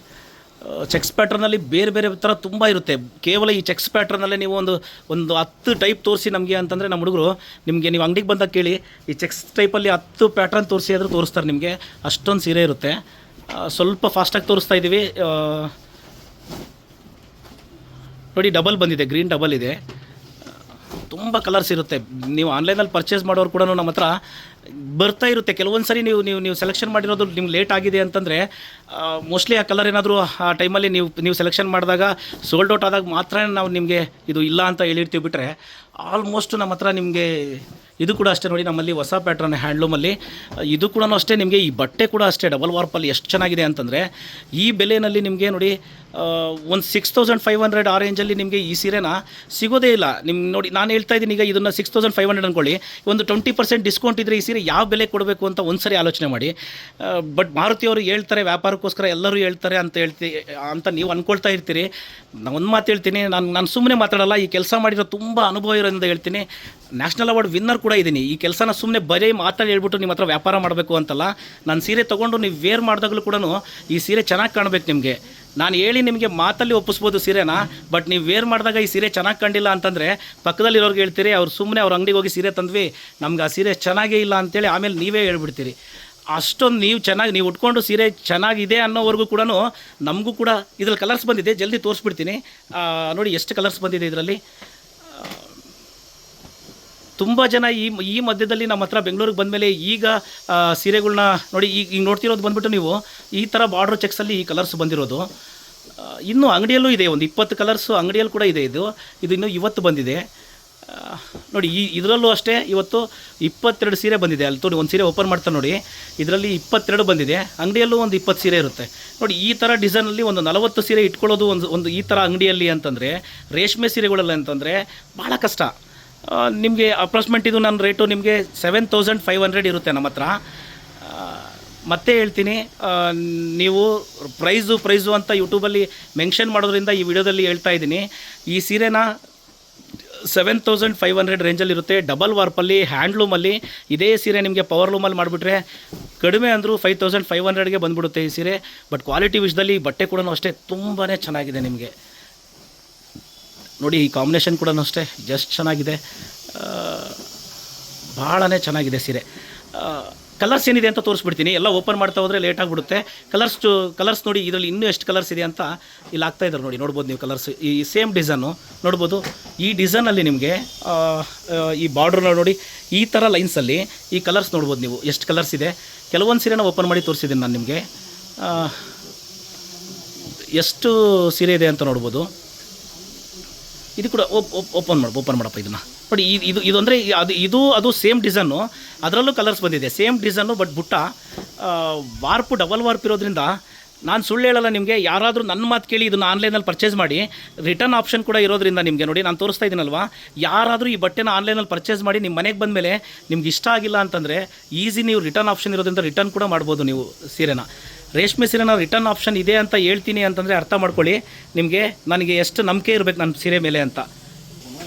ಚೆಕ್ಸ್ ಪ್ಯಾಟ್ರನಲ್ಲಿ ಬೇರೆ ಬೇರೆ ಥರ ತುಂಬ ಇರುತ್ತೆ. ಕೇವಲ ಈ ಚೆಕ್ಸ್ ಪ್ಯಾಟ್ರನಲ್ಲೇ ನೀವು ಒಂದು 10 ಟೈಪ್ ತೋರಿಸಿ ನಮಗೆ ಅಂತಂದರೆ, ನಮ್ಮ ಹುಡುಗರು ನಿಮಗೆ, ನೀವು ಅಂಗಡಿಗೆ ಬಂದಾಗ ಕೇಳಿ, ಈ ಚೆಕ್ಸ್ ಟೈಪಲ್ಲಿ 10 ಪ್ಯಾಟ್ರನ್ ತೋರಿಸಿ ಆದರೂ ತೋರಿಸ್ತಾರೆ ನಿಮಗೆ. ಅಷ್ಟೊಂದು ಸೀರೆ ಇರುತ್ತೆ. ಸ್ವಲ್ಪ ಫಾಸ್ಟಾಗಿ ತೋರಿಸ್ತಾ ಇದ್ದೀವಿ. ನೋಡಿ, ಡಬಲ್ ಬಂದಿದೆ, ಗ್ರೀನ್ ಡಬಲ್ ಇದೆ. ತುಂಬ ಕಲರ್ಸ್ ಇರುತ್ತೆ. ನೀವು ಆನ್ಲೈನಲ್ಲಿ ಪರ್ಚೇಸ್ ಮಾಡೋರು ಕೂಡ ನಮ್ಮ ಹತ್ರ ಬರ್ತಾ ಇರುತ್ತೆ. ಕೆಲವೊಂದು ಸರಿ ನೀವು ಸೆಲೆಕ್ಷನ್ ಮಾಡಿರೋದು ನಿಮ್ಗೆ ಲೇಟ್ ಆಗಿದೆ ಅಂತಂದರೆ, ಮೋಸ್ಟ್ಲಿ ಆ ಕಲರ್ ಏನಾದರೂ ಆ ಟೈಮಲ್ಲಿ ನೀವು ಸೆಲೆಕ್ಷನ್ ಮಾಡಿದಾಗ ಸೋಲ್ಡ್ ಔಟ್ ಆದಾಗ ಮಾತ್ರ ನಾವು ನಿಮಗೆ ಇದು ಇಲ್ಲ ಅಂತ ಹೇಳಿರ್ತೀವಿ. ಬಿಟ್ಟರೆ ಆಲ್ಮೋಸ್ಟ್ ನಮ್ಮ ಹತ್ರ ನಿಮಗೆ ಇದು ಕೂಡ ಅಷ್ಟೇ. ನೋಡಿ, ನಮ್ಮಲ್ಲಿ ಹೊಸ ಪ್ಯಾಟ್ರನ್ ಹ್ಯಾಂಡ್ಲೂಮಲ್ಲಿ ಇದು ಕೂಡ ಅಷ್ಟೇ. ನಿಮಗೆ ಈ ಬಟ್ಟೆ ಕೂಡ ಅಷ್ಟೇ ಡಬಲ್ ವಾರ್ಪಲ್ಲಿ ಎಷ್ಟು ಚೆನ್ನಾಗಿದೆ ಅಂತಂದರೆ, ಈ ಬೆಲೆಯಲ್ಲಿ ನಿಮಗೆ ನೋಡಿ ಒಂದು 6500 ಆ ರೇಂಜಲ್ಲಿ ನಿಮಗೆ ಈ ಸೀರೆನ ಸಿಗೋದೇ ಇಲ್ಲ. ನೋಡಿ, ನಾನು ಹೇಳ್ತಾ ಇದ್ದೀನಿ, ಈಗ ಇದನ್ನು 6500 ಅಂದ್ಕೊಳ್ಳಿ, ಒಂದು 20% ಡಿಸ್ಕೌಂಟ್ ಇದ್ದರೆ ಈ ಸೀರೆ ಯಾವ ಬೆಲೆ ಕೊಡಬೇಕು ಅಂತ ಒಂದು ಸರಿ ಆಲೋಚನೆ ಮಾಡಿ. ಬಟ್ ಮಾರುತಿಯವರು ಹೇಳ್ತಾರೆ, ವ್ಯಾಪಾರಕ್ಕೋಸ್ಕರ ಎಲ್ಲರೂ ಹೇಳ್ತಾರೆ ಅಂತ ನೀವು ಅಂದ್ಕೊಳ್ತಾ ಇರ್ತೀರಿ. ನಾನು ಒಂದು ಮಾತು ಹೇಳ್ತೀನಿ, ನಾನು ಸುಮ್ಮನೆ ಮಾತಾಡಲ್ಲ. ಈ ಕೆಲಸ ಮಾಡಿರೋ ತುಂಬ ಅನುಭವ ಇರೋದ್ರಿಂದ ಹೇಳ್ತೀನಿ. ನ್ಯಾಷನಲ್ ಅವಾರ್ಡ್ ವಿನ್ನರ್ ಕೂಡ ಇದ್ದೀನಿ. ಈ ಕೆಲಸನ ಸುಮ್ಮನೆ ಬರೀ ಮಾತಾಡಿ ಹೇಳ್ಬಿಟ್ಟು ನಿಮ್ಮ ಹತ್ರ ವ್ಯಾಪಾರ ಮಾಡಬೇಕು ಅಂತಲ್ಲ. ನಾನು ಸೀರೆ ತೊಗೊಂಡು ನೀವು ವೇರ್ ಮಾಡಿದಾಗಲೂ ಕೂಡ ಈ ಸೀರೆ ಚೆನ್ನಾಗಿ ಕಾಣಬೇಕು ನಿಮಗೆ. ನಾನು ಹೇಳಿ ನಿಮಗೆ ಮಾತಲ್ಲಿ ಒಪ್ಪಿಸ್ಬೋದು ಸೀರೆನ, ಬಟ್ ನೀವು ವೇರ್ ಮಾಡಿದಾಗ ಈ ಸೀರೆ ಚೆನ್ನಾಗಿ ಕಂಡಿಲ್ಲ ಅಂತಂದರೆ ಪಕ್ಕದಲ್ಲಿರೋರಿಗೆ ಹೇಳ್ತೀರಿ, ಅವ್ರು ಸುಮ್ಮನೆ ಅವ್ರ ಅಂಗಡಿಗೆ ಹೋಗಿ ಸೀರೆ ತಂದ್ವಿ, ನಮ್ಗೆ ಆ ಸೀರೆ ಚೆನ್ನಾಗೇ ಇಲ್ಲ ಅಂತೇಳಿ ಆಮೇಲೆ ನೀವೇ ಹೇಳ್ಬಿಡ್ತೀರಿ. ಅಷ್ಟೊಂದು ನೀವು ಉಟ್ಕೊಂಡು ಸೀರೆ ಚೆನ್ನಾಗಿದೆ ಅನ್ನೋವರೆಗೂ ಕೂಡ ನಮಗೂ ಕೂಡ ಇದರಲ್ಲಿ ಕಲರ್ಸ್ ಬಂದಿದೆ. ಜಲ್ದಿ ತೋರಿಸ್ಬಿಡ್ತೀನಿ. ನೋಡಿ, ಎಷ್ಟು ಕಲರ್ಸ್ ಬಂದಿದೆ ಇದರಲ್ಲಿ. ತುಂಬ ಜನ ಈ ಮಧ್ಯದಲ್ಲಿ ನಮ್ಮ ಹತ್ರ ಬೆಂಗಳೂರಿಗೆ ಬಂದಮೇಲೆ ಈಗ ಸೀರೆಗಳ್ನ ನೋಡಿ, ಈಗ ನೋಡ್ತಿರೋದು ಬಂದುಬಿಟ್ಟು ನೀವು ಈ ಥರ ಬಾರ್ಡ್ರ್ ಚೆಕ್ಸಲ್ಲಿ ಈ ಕಲರ್ಸ್ ಬಂದಿರೋದು. ಇನ್ನೂ ಅಂಗಡಿಯಲ್ಲೂ ಇದೆ, ಒಂದು 20 ಕಲರ್ಸು ಅಂಗಡಿಯಲ್ಲಿ ಕೂಡ ಇದೆ. ಇದು ಇನ್ನೂ ಇವತ್ತು ಬಂದಿದೆ. ನೋಡಿ, ಇದರಲ್ಲೂ ಅಷ್ಟೇ ಇವತ್ತು 22 ಸೀರೆ ಬಂದಿದೆ. ಅಲ್ಲಿ ತೋಡಿ ಒಂದು ಸೀರೆ ಓಪನ್ ಮಾಡ್ತಾರೆ ನೋಡಿ, ಇದರಲ್ಲಿ 22 ಬಂದಿದೆ. ಅಂಗಡಿಯಲ್ಲೂ ಒಂದು 20 ಸೀರೆ ಇರುತ್ತೆ. ನೋಡಿ, ಈ ಥರ ಡಿಸೈನಲ್ಲಿ ಒಂದು 40 ಸೀರೆ ಇಟ್ಕೊಳ್ಳೋದು ಒಂದು ಈ ಥರ ಅಂಗಡಿಯಲ್ಲಿ ಅಂತಂದರೆ, ರೇಷ್ಮೆ ಸೀರೆಗಳಲ್ಲಿ ಅಂತಂದರೆ ಭಾಳ ಕಷ್ಟ. ನಿಮಗೆ ಅಪ್ರಾಕ್ಸಿಮೇಟ್ ಇದು ನನ್ನ ರೇಟು ನಿಮಗೆ 7500 ಇರುತ್ತೆ ನಮ್ಮ ಹತ್ರ. ಮತ್ತೆ ಹೇಳ್ತೀನಿ, ನೀವು ಪ್ರೈಸು ಅಂತ ಯೂಟ್ಯೂಬಲ್ಲಿ ಮೆನ್ಷನ್ ಮಾಡೋದ್ರಿಂದ ಈ ವಿಡಿಯೋದಲ್ಲಿ ಹೇಳ್ತಾ ಇದ್ದೀನಿ. ಈ ಸೀರೆನ 7500 ರೇಂಜಲ್ಲಿರುತ್ತೆ. ಡಬಲ್ ವಾರ್ಪಲ್ಲಿ ಹ್ಯಾಂಡ್ಲೂಮಲ್ಲಿ ಇದೇ ಸೀರೆ ನಿಮಗೆ ಪವರ್ ಲೂಮಲ್ಲಿ ಮಾಡಿಬಿಟ್ರೆ ಕಡಿಮೆ ಅಂದರೂ 5500ಗೆ ಬಂದುಬಿಡುತ್ತೆ ಈ ಸೀರೆ. ಬಟ್ ಕ್ವಾಲಿಟಿ ವಿಷಯದಲ್ಲಿ ಬಟ್ಟೆ ಕೂಡ ಅಷ್ಟೇ ತುಂಬಾ ಚೆನ್ನಾಗಿದೆ ನಿಮಗೆ. ನೋಡಿ, ಈ ಕಾಂಬಿನೇಷನ್ ಕೂಡ ಅಷ್ಟೇ ಜಸ್ಟ್ ಚೆನ್ನಾಗಿದೆ. ಭಾಳನೇ ಚೆನ್ನಾಗಿದೆ ಸೀರೆ. ಕಲರ್ಸ್ ಏನಿದೆ ಅಂತ ತೋರಿಸ್ಬಿಡ್ತೀನಿ. ಎಲ್ಲ ಓಪನ್ ಮಾಡ್ತಾ ಹೋದರೆ ಲೇಟ್ ಆಗಿಬಿಡುತ್ತೆ. ಕಲರ್ಸ್ ನೋಡಿ, ಇದರಲ್ಲಿ ಇನ್ನೂ ಎಷ್ಟು ಕಲರ್ಸ್ ಇದೆ ಅಂತ ಇಲ್ಲಿ ಆಗ್ತಾ ಇದ್ದಾರೆ ನೋಡಿ, ನೋಡ್ಬೋದು ನೀವು ಕಲರ್ಸ್. ಈ ಸೇಮ್ ಡಿಸೈನು ನೋಡ್ಬೋದು. ಈ ಡಿಸೈನಲ್ಲಿ ನಿಮಗೆ ಈ ಬಾರ್ಡ್ರನ್ನ ನೋಡಿ, ಈ ಥರ ಲೈನ್ಸಲ್ಲಿ ಈ ಕಲರ್ಸ್ ನೋಡ್ಬೋದು ನೀವು, ಎಷ್ಟು ಕಲರ್ಸ್ ಇದೆ. ಕೆಲವೊಂದು ಸೀರೆನ ಓಪನ್ ಮಾಡಿ ತೋರಿಸಿದ್ದೀನಿ ನಾನು ನಿಮಗೆ, ಎಷ್ಟು ಸೀರೆ ಇದೆ ಅಂತ ನೋಡ್ಬೋದು. ಇದು ಕೂಡ ಓಪನ್ ಮಾಡಪ್ಪ ಇದನ್ನು. ಬಟ್ ಇದು ಅಂದರೆ ಅದು ಸೇಮ್ ಡಿಸೈನು, ಅದರಲ್ಲೂ ಕಲರ್ಸ್ ಬಂದಿದೆ, ಸೇಮ್ ಡಿಸೈನು. ಬಟ್ ಬುಟ್ಟ ಡಬಲ್ ವಾರ್ಪ್ ಇರೋದ್ರಿಂದ ನಾನು ಸುಳ್ಳು ಹೇಳಲ್ಲ ನಿಮಗೆ. ಯಾರಾದರೂ ನನ್ನ ಮಾತು ಕೇಳಿ ಇದನ್ನು ಆನ್ಲೈನಲ್ಲಿ ಪರ್ಚೇಸ್ ಮಾಡಿ, ರಿಟರ್ನ್ ಆಪ್ಷನ್ ಕೂಡ ಇರೋದ್ರಿಂದ ನಿಮಗೆ ನೋಡಿ, ನಾನು ತೋರಿಸ್ತಾ ಇದ್ದೀನಲ್ವಾ, ಯಾರಾದರೂ ಈ ಬಟ್ಟೆನ ಆನ್ಲೈನಲ್ಲಿ ಪರ್ಚೇಸ್ ಮಾಡಿ ನಿಮ್ಮ ಮನೆಗೆ ಬಂದಮೇಲೆ ನಿಮ್ಗೆ ಇಷ್ಟ ಆಗಿಲ್ಲ ಅಂತಂದರೆ ಈಸಿ ನೀವು ರಿಟರ್ನ್ ಆಪ್ಷನ್ ಇರೋದ್ರಿಂದ ರಿಟರ್ನ್ ಕೂಡ ಮಾಡ್ಬೋದು ನೀವು ಸೀರೆನ. ರೇಷ್ಮೆ ಸೀರೆನ ರಿಟರ್ನ್ ಆಪ್ಷನ್ ಇದೆ ಅಂತ ಹೇಳ್ತೀನಿ ಅಂತಂದರೆ ಅರ್ಥ ಮಾಡ್ಕೊಳ್ಳಿ ನಿಮಗೆ ನನಗೆ ಎಷ್ಟು ನಂಬಿಕೆ ಇರಬೇಕು ನನ್ನ ಸೀರೆ ಮೇಲೆ ಅಂತ.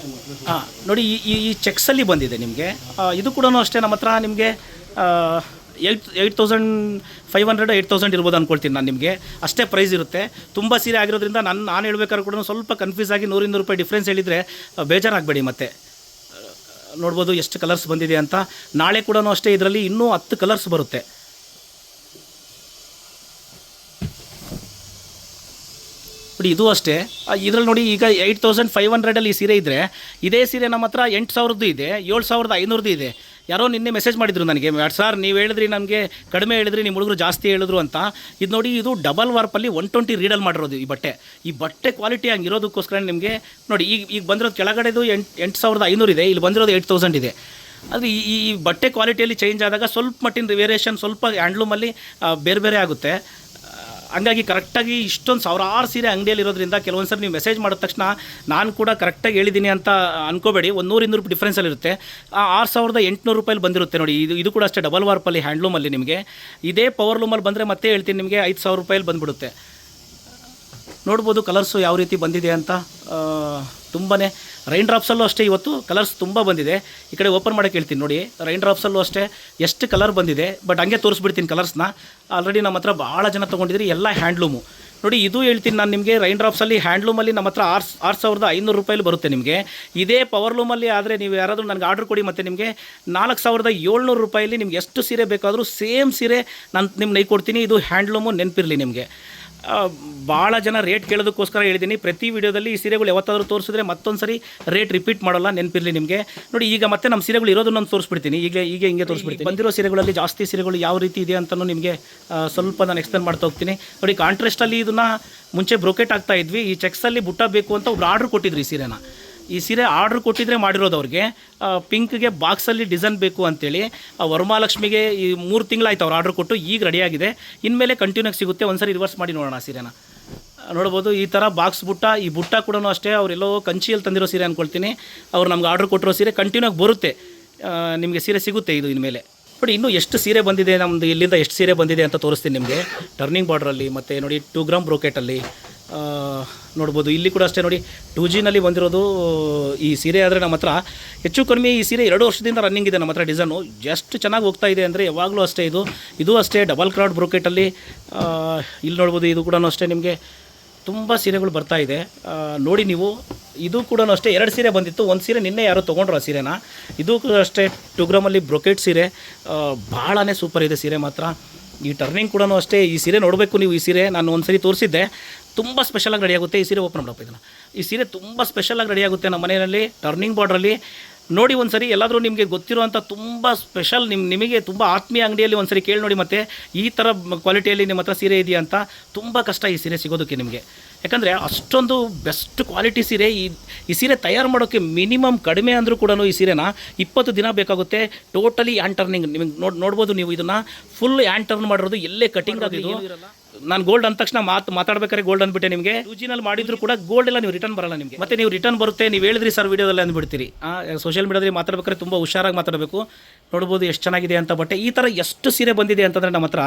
ನೋಡಿ, ಈ ಚೆಕ್ಸಲ್ಲಿ ಬಂದಿದೆ ನಿಮಗೆ. ಇದು ಕೂಡ ಅಷ್ಟೇ ನಮ್ಮ ಹತ್ರ ನಿಮಗೆ 8,500 8,000 ಇರ್ಬೋದು ಅಂದ್ಕೊಳ್ತೀನಿ ನಾನು. ನಿಮಗೆ ಅಷ್ಟೇ ಪ್ರೈಸ್ ಇರುತ್ತೆ. ತುಂಬ ಸೀರೆ ಆಗಿರೋದ್ರಿಂದ ನಾನು ಹೇಳ್ಬೇಕಾದ್ರೆ ಕೂಡ ಸ್ವಲ್ಪ ಕನ್ಫ್ಯೂಸ್ ಆಗಿ 100-200 ರೂಪಾಯಿ ಡಿಫ್ರೆನ್ಸ್ ಹೇಳಿದರೆ ಬೇಜಾರಾಗಬೇಡಿ. ಮತ್ತೆ ನೋಡ್ಬೋದು ಎಷ್ಟು ಕಲರ್ಸ್ ಬಂದಿದೆ ಅಂತ. ನಾಳೆ ಕೂಡ ಅಷ್ಟೇ ಇದರಲ್ಲಿ ಇನ್ನೂ 10 ಕಲರ್ಸ್ ಬರುತ್ತೆ. ನೋಡಿ, ಇದು ಅಷ್ಟೇ. ಇದರಲ್ಲಿ ನೋಡಿ, ಈಗ 8,500 ಈ ಸೀರೆ ಇದ್ದರೆ, ಇದೇ ಸೀರೆ ನಮ್ಮ ಹತ್ರ 8,000 ಇದೆ, 7,500 ಇದೆ. ಯಾರೋ ನಿನ್ನೆ ಮೆಸೇಜ್ ಮಾಡಿದ್ರು ನನಗೆ, ಸರ್ ನೀವು ಹೇಳಿದ್ರಿ ನಮಗೆ ಕಡಿಮೆ ಹೇಳಿದ್ರಿ, ನಿಮ್ಮ ಹುಡುಗರು ಜಾಸ್ತಿ ಹೇಳಿದ್ರು ಅಂತ. ಇದು ನೋಡಿ, ಇದು ಡಬಲ್ ವಾರ್ಪಲ್ಲಿ 120 ರೀಡಲ್ಲಿ ಮಾಡಿರೋದು ಈ ಬಟ್ಟೆ ಕ್ವಾಲಿಟಿ ಹಂಗಿರೋದಕ್ಕೋಸ್ಕರ ನಿಮಗೆ ನೋಡಿ, ಈಗ ಬಂದಿರೋದು ಕೆಳಗಡೆದು 8,500 ಇದೆ, ಇಲ್ಲಿ ಬಂದಿರೋದು 8,000 ಇದೆ. ಅದು ಈ ಬಟ್ಟೆ ಕ್ವಾಲಿಟಿಯಲ್ಲಿ ಚೇಂಜ್ ಆದಾಗ ಸ್ವಲ್ಪ ಮಟ್ಟಿನ ವೇರಿಯೇಷನ್ ಸ್ವಲ್ಪ ಹ್ಯಾಂಡ್ಲೂಮಲ್ಲಿ ಬೇರೆ ಬೇರೆ ಆಗುತ್ತೆ. ಹಂಗಾಗಿ ಕರೆಕ್ಟಾಗಿ ಇಷ್ಟೊಂದು ಸಾವಿರಾರು ಸೀರೆ ಅಂಗಡಿಯಲ್ಲಿ ಇರೋದ್ರಿಂದ ಕೆಲವೊಂದು ಸರಿ ನೀವು ಮೆಸೇಜ್ ಮಾಡಿದ ತಕ್ಷಣ ನಾನು ಕೂಡ ಕರೆಕ್ಟಾಗಿ ಹೇಳಿದ್ದೀನಿ ಅಂತ ಅನ್ಕೋಬೇಡಿ. 100-200 ರೂಪಾಯಿ ಡಿಫ್ರೆನ್ಸಲ್ಲಿರುತ್ತೆ. 6,800 ರೂಪಾಯಲ್ಲಿ ಬಂದಿರುತ್ತೆ ನೋಡಿ. ಇದು ಕೂಡ ಅಷ್ಟೇ ಡಬಲ್ ವಾರ್ಪಲ್ಲಿ ಹ್ಯಾಂಡ್ಲೂಮಲ್ಲಿ. ನಿಮಗೆ ಇದೇ ಪವರ್ ಲೂಮಲ್ಲಿ ಬಂದರೆ ಮತ್ತೆ ಹೇಳ್ತೀನಿ ನಿಮಗೆ 5,000 ರೂಪಾಯಲ್ಲಿ ಬಂದುಬಿಡುತ್ತೆ. ನೋಡ್ಬೋದು ಕಲರ್ಸು ಯಾವ ರೀತಿ ಬಂದಿದೆ ಅಂತ. ತುಂಬಾ ರೈನ್ ಡ್ರಾಪ್ಸಲ್ಲೂ ಅಷ್ಟೇ ಇವತ್ತು ಕಲರ್ಸ್ ತುಂಬ ಬಂದಿದೆ. ಈ ಕಡೆ ಓಪನ್ ಮಾಡೋಕ್ಕೆ ಹೇಳ್ತೀನಿ ನೋಡಿ. ರೈನ್ ಡ್ರಾಪ್ಸಲ್ಲೂ ಅಷ್ಟೇ ಎಷ್ಟು ಕಲರ್ ಬಂದಿದೆ. ಬಟ್ ಹಂಗೆ ತೋರಿಸ್ಬಿಡ್ತೀನಿ ಕಲರ್ಸ್ನ. ಆಲ್ರೆಡಿ ನಮ್ಮ ಹತ್ರ ಭಾಳ ಜನ ತೊಗೊಂಡಿದ್ದೀರಿ, ಎಲ್ಲ ಹ್ಯಾಂಡ್ಲೂಮು. ನೋಡಿ, ಇದು ಹೇಳ್ತೀನಿ ನಾನು ನಿಮಗೆ, ರೈನ್ ಡ್ರಾಪ್ಸಲ್ಲಿ ಹ್ಯಾಂಡ್ಲೂಮಲ್ಲಿ ನಮ್ಮ ಹತ್ರ 6,500 ರೂಪಾಯಲ್ಲಿ ಬರುತ್ತೆ ನಿಮಗೆ. ಇದೇ ಪವರ್ ಲೂಮಲ್ಲಿ ಆದರೆ ನೀವು ಯಾರಾದರೂ ನನಗೆ ಆರ್ಡ್ರ್ ಕೊಡಿ, ಮತ್ತು ನಿಮಗೆ 4,700 ರೂಪಾಯಲ್ಲಿ ನಿಮ್ಗೆ ಎಷ್ಟು ಸೀರೆ ಬೇಕಾದರೂ ಸೇಮ್ ಸೀರೆ ನಾನು ನಿಮ್ಗೆ ಕೊಡ್ತೀನಿ. ಇದು ಹ್ಯಾಂಡ್ಲೂಮು, ನೆನಪಿರಲಿ ನಿಮಗೆ. ಭಾಳ ಜನ ರೇಟ್ ಕೇಳೋದಕ್ಕೋಸ್ಕರ ಹೇಳಿದ್ದೀನಿ. ಪ್ರತಿ ವಿಡಿಯೋದಲ್ಲಿ ಈ ಸೀರೆಗಳು ಯಾವತ್ತಾದರೂ ತೋರಿಸಿದ್ರೆ ಮತ್ತೊಂದು ಸರಿ ರೇಟ್ ರಿಪೀಟ್ ಮಾಡೋಲ್ಲ, ನೆನಪಿರಲಿ ನಿಮಗೆ. ನೋಡಿ, ಈಗ ಮತ್ತೆ ನಮ್ಮ ಸೀರೆಗಳು ಇರೋದನ್ನು ತೋರಿಸ್ಬಿಡ್ತೀನಿ. ಈಗ ಹಿಂಗೆ ತೋರಿಸ್ಬಿಡ್ತೀನಿ. ಬಂದಿರೋ ಸೀರೆಗಳಲ್ಲಿ ಜಾಸ್ತಿ ಸೀರೆಗಳು ಯಾವ ರೀತಿ ಇದೆ ಅಂತಲೂ ನಿಮಗೆ ಸ್ವಲ್ಪ ನಾನು ಎಕ್ಸ್ಪ್ಲೇನ್ ಮಾಡ್ತಾ ಹೋಗ್ತೀನಿ. ನೋಡಿ, ಕಾಂಟ್ರಾಸ್ಟಲ್ಲಿ ಇದನ್ನು ಮುಂಚೆ ಬ್ರೋಕೆಟ್ ಆಗ್ತಾ ಇದ್ವಿ. ಈ ಚೆಕ್ಸಲ್ಲಿ ಬುಟ್ಟ ಬೇಕು ಅಂತ ಒಬ್ರು ಆರ್ಡ್ರ್ ಕೊಟ್ಟಿದ್ರಿ ಈ ಸೀರೆ ಆರ್ಡ್ರ್ ಕೊಟ್ಟಿದ್ರೆ ಮಾಡಿರೋದು ಅವ್ರಿಗೆ. ಪಿಂಕ್ಗೆ ಬಾಕ್ಸಲ್ಲಿ ಡಿಸೈನ್ ಬೇಕು ಅಂತೇಳಿ ವರಮಹಾಲಕ್ಷ್ಮಿಗೆ ಈ 3 ತಿಂಗಳಾಯ್ತು ಅವ್ರು ಆರ್ಡ್ರ್ ಕೊಟ್ಟು. ಈಗ ರೆಡಿಯಾಗಿದೆ, ಇನ್ಮೇಲೆ ಕಂಟಿನ್ಯೂಗೆ ಸಿಗುತ್ತೆ. ಒಂದ್ಸರಿ ರಿವರ್ಸ್ ಮಾಡಿ ನೋಡೋಣ ಸೀರೆನ. ನೋಡ್ಬೋದು ಈ ಥರ ಬಾಕ್ಸ್ ಬುಟ್ಟ. ಈ ಬುಟ್ಟ ಕೂಡ ಅಷ್ಟೇ ಅವರೆಲ್ಲೋ ಕಂಚಿಯಲ್ಲಿ ತಂದಿರೋ ಸೀರೆ ಅಂದ್ಕೊಳ್ತೀನಿ. ಅವ್ರು ನಮ್ಗೆ ಆರ್ಡ್ರ್ ಕೊಟ್ಟಿರೋ ಸೀರೆ ಕಂಟಿನ್ಯೂಗಿ ಬರುತ್ತೆ, ನಿಮಗೆ ಸೀರೆ ಸಿಗುತ್ತೆ ಇದು ಇನ್ಮೇಲೆ. ಬಟ್ ಇನ್ನೂ ಎಷ್ಟು ಸೀರೆ ಬಂದಿದೆ ನಮ್ಮದು ಇಲ್ಲಿಂದ, ಎಷ್ಟು ಸೀರೆ ಬಂದಿದೆ ಅಂತ ತೋರಿಸ್ತೀನಿ ನಿಮಗೆ. ಟರ್ನಿಂಗ್ ಬಾರ್ಡ್ರಲ್ಲಿ ಮತ್ತು ನೋಡಿ 2 ಗ್ರಾಮ್ ಬ್ರೋಕೆಟಲ್ಲಿ ನೋಡ್ಬೋದು. ಇಲ್ಲಿ ಕೂಡ ಅಷ್ಟೇ ನೋಡಿ, 2Gನಲ್ಲಿ ಬಂದಿರೋದು ಈ ಸೀರೆ. ಆದರೆ ನಮ್ಮ ಹತ್ರ ಹೆಚ್ಚು ಕಡಿಮೆ ಈ ಸೀರೆ 2 ವರ್ಷದಿಂದ ರನ್ನಿಂಗ್ ಇದೆ ನಮ್ಮ ಹತ್ರ. ಡಿಸೈನು ಎಷ್ಟು ಚೆನ್ನಾಗಿ ಹೋಗ್ತಾ ಇದೆ ಅಂದರೆ ಯಾವಾಗಲೂ ಅಷ್ಟೇ. ಇದು ಅಷ್ಟೇ ಡಬಲ್ ಕ್ರಾಡ್ ಬ್ರೋಕೆಟಲ್ಲಿ. ಇಲ್ಲಿ ನೋಡ್ಬೋದು, ಇದು ಕೂಡ ಅಷ್ಟೇ ನಿಮಗೆ ತುಂಬ ಸೀರೆಗಳು ಬರ್ತಾ ಇದೆ ನೋಡಿ ನೀವು. ಇದು ಕೂಡ ಅಷ್ಟೇ 2 ಸೀರೆ ಬಂದಿತ್ತು. ಒಂದು ಸೀರೆ ನಿನ್ನೆ ಯಾರೋ ತೊಗೊಂಡ್ರು ಆ ಸೀರೆನ. ಇದು ಅಷ್ಟೇ 2 ಗ್ರಾಮಲ್ಲಿ ಬ್ರೊಕೆಟ್ ಸೀರೆ. ಭಾಳನೇ ಸೂಪರ್ ಇದೆ ಸೀರೆ ಮಾತ್ರ. ಈ ಟರ್ನಿಂಗ್ ಕೂಡ ಅಷ್ಟೇ. ಈ ಸೀರೆ ನೋಡಬೇಕು ನೀವು. ಈ ಸೀರೆ ನಾನು ಒಂದು ಸರಿ ತೋರಿಸಿದ್ದೆ, ತುಂಬ ಸ್ಪೆಷಲಾಗಿ ರೆಡಿಯಾಗುತ್ತೆ ಈ ಸೀರೆ. ಓಪನ್ ಮಾಡಪ್ಪ ಇದನ್ನು. ಈ ಸೀರೆ ತುಂಬ ಸ್ಪೆಷಲಾಗಿ ರೆಡಿಯಾಗುತ್ತೆ ನಮ್ಮ ಮನೆಯಲ್ಲಿ ಟರ್ನಿಂಗ್ ಬಾರ್ಡ್ರಲ್ಲಿ. ನೋಡಿ ಒಂದು ಸರಿ, ಎಲ್ಲಾದರೂ ನಿಮಗೆ ಗೊತ್ತಿರುವಂಥ ತುಂಬ ಸ್ಪೆಷಲ್ ನಿಮಗೆ ತುಂಬ ಆತ್ಮೀಯ ಅಂಗಡಿಯಲ್ಲಿ ಒಂದು ಸರಿ ಕೇಳಿ ನೋಡಿ. ಮತ್ತು ಈ ಥರ ಕ್ವಾಲಿಟಿಯಲ್ಲಿ ನಿಮ್ಮ ಹತ್ರ ಸೀರೆ ಇದೆಯಾ ಅಂತ. ತುಂಬ ಕಷ್ಟ ಈ ಸೀರೆ ಸಿಗೋದಕ್ಕೆ ನಿಮಗೆ. ಯಾಕಂದರೆ ಅಷ್ಟೊಂದು ಬೆಸ್ಟ್ ಕ್ವಾಲಿಟಿ ಸೀರೆ. ಈ ಸೀರೆ ತಯಾರು ಮಾಡೋಕ್ಕೆ ಮಿನಿಮಮ್ ಕಡಿಮೆ ಅಂದರೂ ಕೂಡ ಈ ಸೀರೆನ 20 ದಿನ ಬೇಕಾಗುತ್ತೆ. Totally hand turning. ನಿಮಗೆ ನೋಡ್ಬೋದು ನೀವು ಇದನ್ನು ಫುಲ್ ಹ್ಯಾಂಡ್ ಟರ್ನ್ ಮಾಡಿರೋದು. ಎಲ್ಲೇ ಕಟಿಂಗ್ ಆಗಿದ್ದು. ನಾನು ಗೋಲ್ಡ್ ಅಂದ ತಕ್ಷಣ ಮಾತಾಡ್ಬೇಕಾದ್ರೆ ಗೋಲ್ಡ್ ಅಂದ್ಬಿಟ್ಟೆ ನಿಮಗೆ. 2Gನಲ್ಲಿ ಮಾಡಿದ್ರು ಕೂಡ ಗೋಲ್ಡ್ ಎಲ್ಲ ನೀವು ರಿಟರ್ನ್ ಬರಲ್ಲ ನಿಮಗೆ. ಮತ್ತೆ ನೀವು ರಿಟರ್ನ್ ಬರುತ್ತೆ, ನೀವು ಹೇಳಿದ್ರಿ ಸರ್ ವಿಡಿಯೋದಲ್ಲಿ ಅಂದ್ಬಿಡ್ತೀರಿ. ಸೋಷಿಯಲ್ ಮೀಡಿಯಾದಲ್ಲಿ ಮಾತಾಡ್ಬೇಕಾದ್ರೆ ತುಂಬ ಹುಷಾರಾಗಿ ಮಾತಾಡಬೇಕು. ನೋಡ್ಬೋದು ಎಷ್ಟು ಚೆನ್ನಾಗಿದೆ ಅಂತ ಬಟ್ಟೆ. ಈ ಥರ ಎಷ್ಟು ಸೀರೆ ಬಂದಿದೆ ಅಂತಂದರೆ ನಮ್ಮ ಹತ್ರ.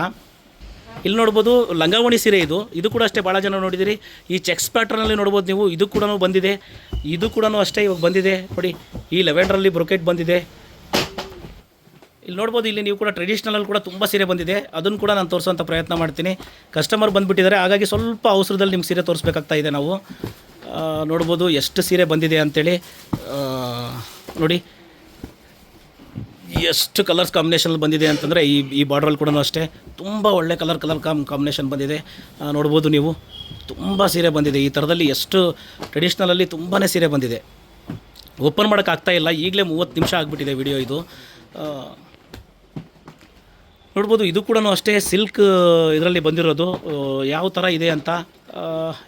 ಇಲ್ಲಿ ನೋಡ್ಬೋದು ಲಂಗಾವಣಿ ಸೀರೆ. ಇದು ಕೂಡ ಅಷ್ಟೇ ಭಾಳ ಜನ ನೋಡಿದಿರಿ. ಈ ಚೆಕ್ಸ್ ಪ್ಯಾಟ್ರನಲ್ಲಿ ನೋಡ್ಬೋದು ನೀವು. ಇದು ಕೂಡ ಬಂದಿದೆ. ಇದು ಕೂಡ ಅಷ್ಟೇ ಇವಾಗ ಬಂದಿದೆ ನೋಡಿ. ಈ ಲೆವೆಂಡ್ರಲ್ಲಿ ಬ್ರೊಕೆಟ್ ಬಂದಿದೆ. ಇಲ್ಲಿ ನೋಡ್ಬೋದು, ಇಲ್ಲಿ ನೀವು ಕೂಡ ಟ್ರೆಡಿಷ್ನಲಲ್ಲಿ ಕೂಡ ತುಂಬ ಸೀರೆ ಬಂದಿದೆ. ಅದನ್ನು ಕೂಡ ನಾನು ತೋರಿಸೋಂಥ ಪ್ರಯತ್ನ ಮಾಡ್ತೀನಿ. ಕಸ್ಟಮರ್ ಬಂದುಬಿಟ್ಟಿದ್ದಾರೆ, ಹಾಗಾಗಿ ಸ್ವಲ್ಪ ಅವಸರದಲ್ಲಿ ನಿಮ್ಮ ಸೀರೆ ತೋರಿಸ್ಬೇಕಾಗ್ತಾ ಇದೆ ನಾವು. ನೋಡ್ಬೋದು ಎಷ್ಟು ಸೀರೆ ಬಂದಿದೆ ಅಂಥೇಳಿ. ನೋಡಿ ಎಷ್ಟು ಕಲರ್ಸ್ ಕಾಂಬಿನೇಷನ್ ಬಂದಿದೆ ಅಂತಂದರೆ ಈ ಬಾರ್ಡ್ರಲ್ಲಿ ಕೂಡ ಅಷ್ಟೇ ತುಂಬ ಒಳ್ಳೆ ಕಲರ್ ಕಾಂಬಿನೇಷನ್ ಬಂದಿದೆ. ನೋಡ್ಬೋದು ನೀವು, ತುಂಬ ಸೀರೆ ಬಂದಿದೆ ಈ ಥರದಲ್ಲಿ. ಎಷ್ಟು ಟ್ರೆಡಿಷ್ನಲಲ್ಲಿ ತುಂಬಾ ಸೀರೆ ಬಂದಿದೆ. ಓಪನ್ ಮಾಡೋಕ್ಕಾಗ್ತಾಯಿಲ್ಲ, ಈಗಲೇ 30 ನಿಮಿಷ ಆಗಿಬಿಟ್ಟಿದೆ ವಿಡಿಯೋ ಇದು. ನೋಡ್ಬೋದು, ಇದು ಕೂಡ ಅಷ್ಟೇ ಸಿಲ್ಕ್ ಇದರಲ್ಲಿ ಬಂದಿರೋದು. ಯಾವ ಥರ ಇದೆ ಅಂತ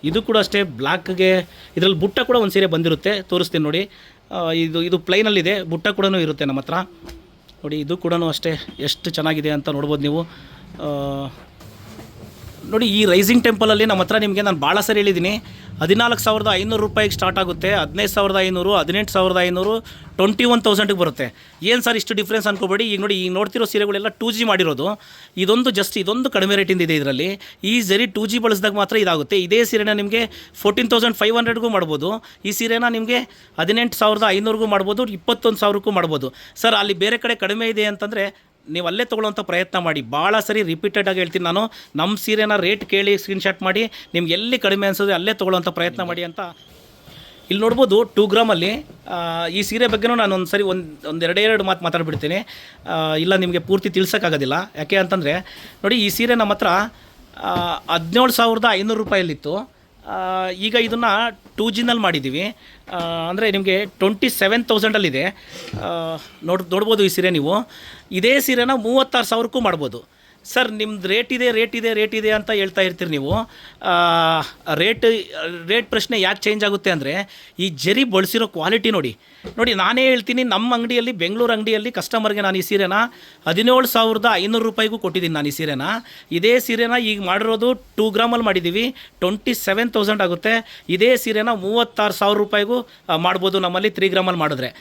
ಇದು ಕೂಡ ಅಷ್ಟೇ ಬ್ಲ್ಯಾಕ್ಗೆ ಇದರಲ್ಲಿ ಬುಟ್ಟ ಕೂಡ ಒಂದು ಸೀರೆ ಬಂದಿರುತ್ತೆ, ತೋರಿಸ್ತೀನಿ ನೋಡಿ. ಇದು ಪ್ಲೈನಲ್ಲಿದೆ, ಬುಟ್ಟ ಕೂಡ ಇರುತ್ತೆ ನಮ್ಮ ಹತ್ರ ನೋಡಿ. ಇದು ಕೂಡ ಅಷ್ಟೇ ಎಷ್ಟು ಚೆನ್ನಾಗಿದೆ ಅಂತ ನೋಡ್ಬೋದು ನೀವು. ನೋಡಿ, ಈ ರೈಸಿಂಗ್ ಟೆಂಪಲಲ್ಲಿ ನಮ್ಮ ಹತ್ರ ನಿಮಗೆ ನಾನು ಭಾಳ ಸರಿ ಹೇಳಿದ್ದೀನಿ, 14,500 ರೂಪಾಯಿಗೆ ಸ್ಟಾರ್ಟ್ ಆಗುತ್ತೆ, 15,500, 18,500, 21,000ಗೆ ಬರುತ್ತೆ. ಏನು ಸರ್ ಇಷ್ಟು ಡಿಫ್ರೆನ್ಸ್ ಅನ್ಕೋಬೇಡಿ. ಈಗ ನೋಡಿ, ಈಗ ನೋಡ್ತಿರೋ ಸೀರೆಗಳೆಲ್ಲ 2G ಮಾಡಿರೋದು. ಇದೊಂದು ಕಡಿಮೆ ರೇಟಿಂದ ಇದೆ ಇದರಲ್ಲಿ. ಈ ಜರಿ 2G ಬಳಸಿದಾಗ ಮಾತ್ರ ಇದಾಗುತ್ತೆ. ಇದೇ ಸೀರೆನ ನಿಮಗೆ 14,500ಗೂ ಮಾಡ್ಬೋದು. ಈ ಸೀರೆನ ನಿಮಗೆ 18,500ಗೂ ಮಾಡ್ಬೋದು, 21,000ಕ್ಕೂ ಮಾಡ್ಬೋದು. ಸರ್ ಅಲ್ಲಿ ಬೇರೆ ಕಡೆ ಕಡಿಮೆ ಇದೆ ಅಂತಂದರೆ ನೀವು ಅಲ್ಲೇ ತೊಗೊಳ್ಳೋಂಥ ಪ್ರಯತ್ನ ಮಾಡಿ. ಭಾಳ ಸರಿ ರಿಪೀಟೆಡಾಗಿ ಹೇಳ್ತೀನಿ ನಾನು, ನಮ್ಮ ಸೀರೆನ ರೇಟ್ ಕೇಳಿ ಸ್ಕ್ರೀನ್ಶಾಟ್ ಮಾಡಿ ನಿಮ್ಗೆ ಎಲ್ಲಿ ಕಡಿಮೆ ಅನಿಸೋದು ಅಲ್ಲೇ ತೊಗೊಳ್ಳೋಂಥ ಪ್ರಯತ್ನ ಮಾಡಿ ಅಂತ. ಇಲ್ಲಿ ನೋಡ್ಬೋದು 2 ಗ್ರಾಮಲ್ಲಿ ಈ ಸೀರೆ ಬಗ್ಗೆನೂ ನಾನು ಒಂದು ಸರಿ ಎರಡು ಮಾತು ಮಾತಾಡ್ಬಿಡ್ತೀನಿ. ಇಲ್ಲ ನಿಮಗೆ ಪೂರ್ತಿ ತಿಳ್ಸೋಕ್ಕಾಗೋದಿಲ್ಲ. ಯಾಕೆ ಅಂತಂದರೆ ನೋಡಿ, ಈ ಸೀರೆ ನಮ್ಮ ಹತ್ರ 17,500 ರೂಪಾಯಲ್ಲಿತ್ತು. ಈಗ ಇದನ್ನು 2Gನಲ್ಲಿ ಮಾಡಿದ್ದೀವಿ. ಅಂದರೆ ನಿಮಗೆ 27,000ಅಲ್ಲಿದೆ. ನೋಡ್ಬೋದು ಈ ಸೀರೆ ನೀವು. ಇದೇ ಸೀರೆನ 36,000ಕ್ಕೂ ಮಾಡ್ಬೋದು. ಸರ್ ನಿಮ್ದು ರೇಟ್ ಇದೆ ಅಂತ ಹೇಳ್ತಾ ಇರ್ತೀರಿ ನೀವು. ರೇಟ್ ಪ್ರಶ್ನೆ ಯಾಕೆ ಚೇಂಜ್ ಆಗುತ್ತೆ ಅಂದರೆ ಈ ಜರಿ ಬಳಸಿರೋ ಕ್ವಾಲಿಟಿ ನೋಡಿ. ನಾನೇ ಹೇಳ್ತೀನಿ, ನಮ್ಮ ಅಂಗಡಿಯಲ್ಲಿ, ಬೆಂಗಳೂರು ಅಂಗಡಿಯಲ್ಲಿ ಕಸ್ಟಮರ್ಗೆ ನಾನು ಈ ಸೀರೆನ 17,500 ರೂಪಾಯಿಗೂ ಕೊಟ್ಟಿದ್ದೀನಿ ನಾನು ಈ ಸೀರೆನ. ಇದೇ ಸೀರೆನ ಈಗ ಮಾಡಿರೋದು 2 ಗ್ರಾಮಲ್ಲಿ ಮಾಡಿದ್ದೀವಿ, 27,000 ಆಗುತ್ತೆ. ಇದೇ ಸೀರೆನ 36,000 ರೂಪಾಯಿಗೂ ಮಾಡ್ಬೋದು ನಮ್ಮಲ್ಲಿ 3 ಗ್ರಾಮಲ್ಲಿ ಮಾಡಿದ್ರೆ.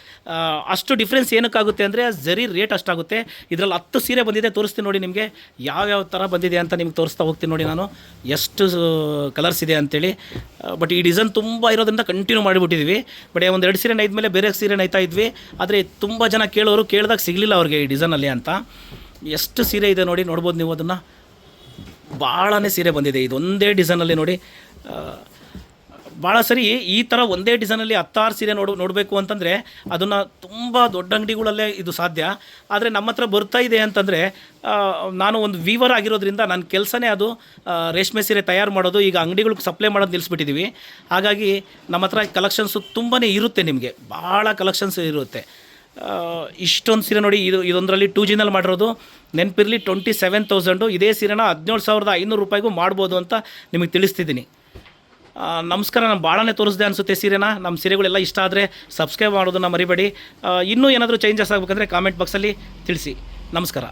ಅಷ್ಟು ಡಿಫ್ರೆನ್ಸ್ ಏನಕ್ಕಾಗುತ್ತೆ ಅಂದರೆ ಜರಿ ರೇಟ್ ಅಷ್ಟಾಗುತ್ತೆ. ಇದರಲ್ಲಿ 10 ಸೀರೆ ಬಂದಿದೆ, ತೋರಿಸ್ತೀನಿ ನೋಡಿ ನಿಮಗೆ ಯಾವ್ಯಾವ ಥರ ಬಂದಿದೆ ಅಂತ ನಿಮ್ಗೆ ತೋರಿಸ್ತಾ ಹೋಗ್ತೀನಿ ನೋಡಿ ನಾನು, ಎಷ್ಟು ಕಲರ್ಸ್ ಇದೆ ಅಂಥೇಳಿ. ಬಟ್ ಈ ಡಿಸೈನ್ ತುಂಬ ಇರೋದ್ರಿಂದ ಕಂಟಿನ್ಯೂ ಮಾಡಿಬಿಟ್ಟಿದ್ವಿ. ಬಟ್ ಒಂದು 2 ಸೀರೆ ನೈದ ಮೇಲೆ ಬೇರೆ ಸೀರೆ ನೈತಾ ಇದ್ವಿ. ಆದರೆ ತುಂಬ ಜನ ಕೇಳಿದಾಗ ಸಿಗಲಿಲ್ಲ ಅವ್ರಿಗೆ ಈ ಡಿಸೈನಲ್ಲಿ ಅಂತ. ಎಷ್ಟು ಸೀರೆ ಇದೆ ನೋಡ್ಬೋದು ನೀವು. ಅದನ್ನು ಭಾಳನೇ ಸೀರೆ ಬಂದಿದೆ ಇದೊಂದೇ ಡಿಸೈನಲ್ಲಿ ನೋಡಿ. ಭಾಳ ಸರಿ ಈ ಥರ ಒಂದೇ ಡಿಸೈನಲ್ಲಿ 16 ಸೀರೆ ನೋಡಬೇಕು ಅಂತಂದರೆ ಅದನ್ನು ತುಂಬ ದೊಡ್ಡ ಅಂಗಡಿಗಳಲ್ಲೇ ಇದು ಸಾಧ್ಯ. ಆದರೆ ನಮ್ಮ ಹತ್ರ ಬರ್ತಾ ಇದೆ ಅಂತಂದರೆ ನಾನು ಒಂದು ವೀವರ್ ಆಗಿರೋದ್ರಿಂದ ನನ್ನ ಕೆಲಸನೇ ಅದು ರೇಷ್ಮೆ ಸೀರೆ ತಯಾರು ಮಾಡೋದು. ಈಗ ಅಂಗಡಿಗಳಿಗೆ ಸಪ್ಲೈ ಮಾಡೋದು ನಿಲ್ಲಿಸ್ಬಿಟ್ಟಿದ್ದೀವಿ. ಹಾಗಾಗಿ ನಮ್ಮ ಹತ್ರ ಕಲೆಕ್ಷನ್ಸು ತುಂಬಾ ಇರುತ್ತೆ, ನಿಮಗೆ ಭಾಳ ಕಲೆಕ್ಷನ್ಸ್ ಇರುತ್ತೆ. ಇಷ್ಟೊಂದು ಸೀರೆ ನೋಡಿ, ಇದೊಂದರಲ್ಲಿ 2Gನಲ್ಲಿ ಮಾಡಿರೋದು. ನೆನಪಿರಲಿ 27,000. ಇದೇ ಸೀರೆನ 17,500 ರೂಪಾಯಿಗೂ ಮಾಡ್ಬೋದು ಅಂತ ನಿಮಗೆ ತಿಳಿಸ್ತಿದ್ದೀನಿ. ನಮಸ್ಕಾರ. ನಾನು ಭಾಳನೇ ತೋರಿಸ್ದೆ ಅನಿಸುತ್ತೆ ಸೀರೆನ. ನಮ್ಮ ಸೀರೆಗಳೆಲ್ಲ ಇಷ್ಟ ಆದರೆ ಸಬ್ಸ್ಕ್ರೈಬ್ ಮಾಡೋದನ್ನು ಮರಿಬೇಡಿ. ಇನ್ನೂ ಏನಾದರೂ ಚೇಂಜಸ್ ಆಗಬೇಕಂದ್ರೆ ಕಾಮೆಂಟ್ ಬಾಕ್ಸಲ್ಲಿ ತಿಳಿಸಿ. ನಮಸ್ಕಾರ.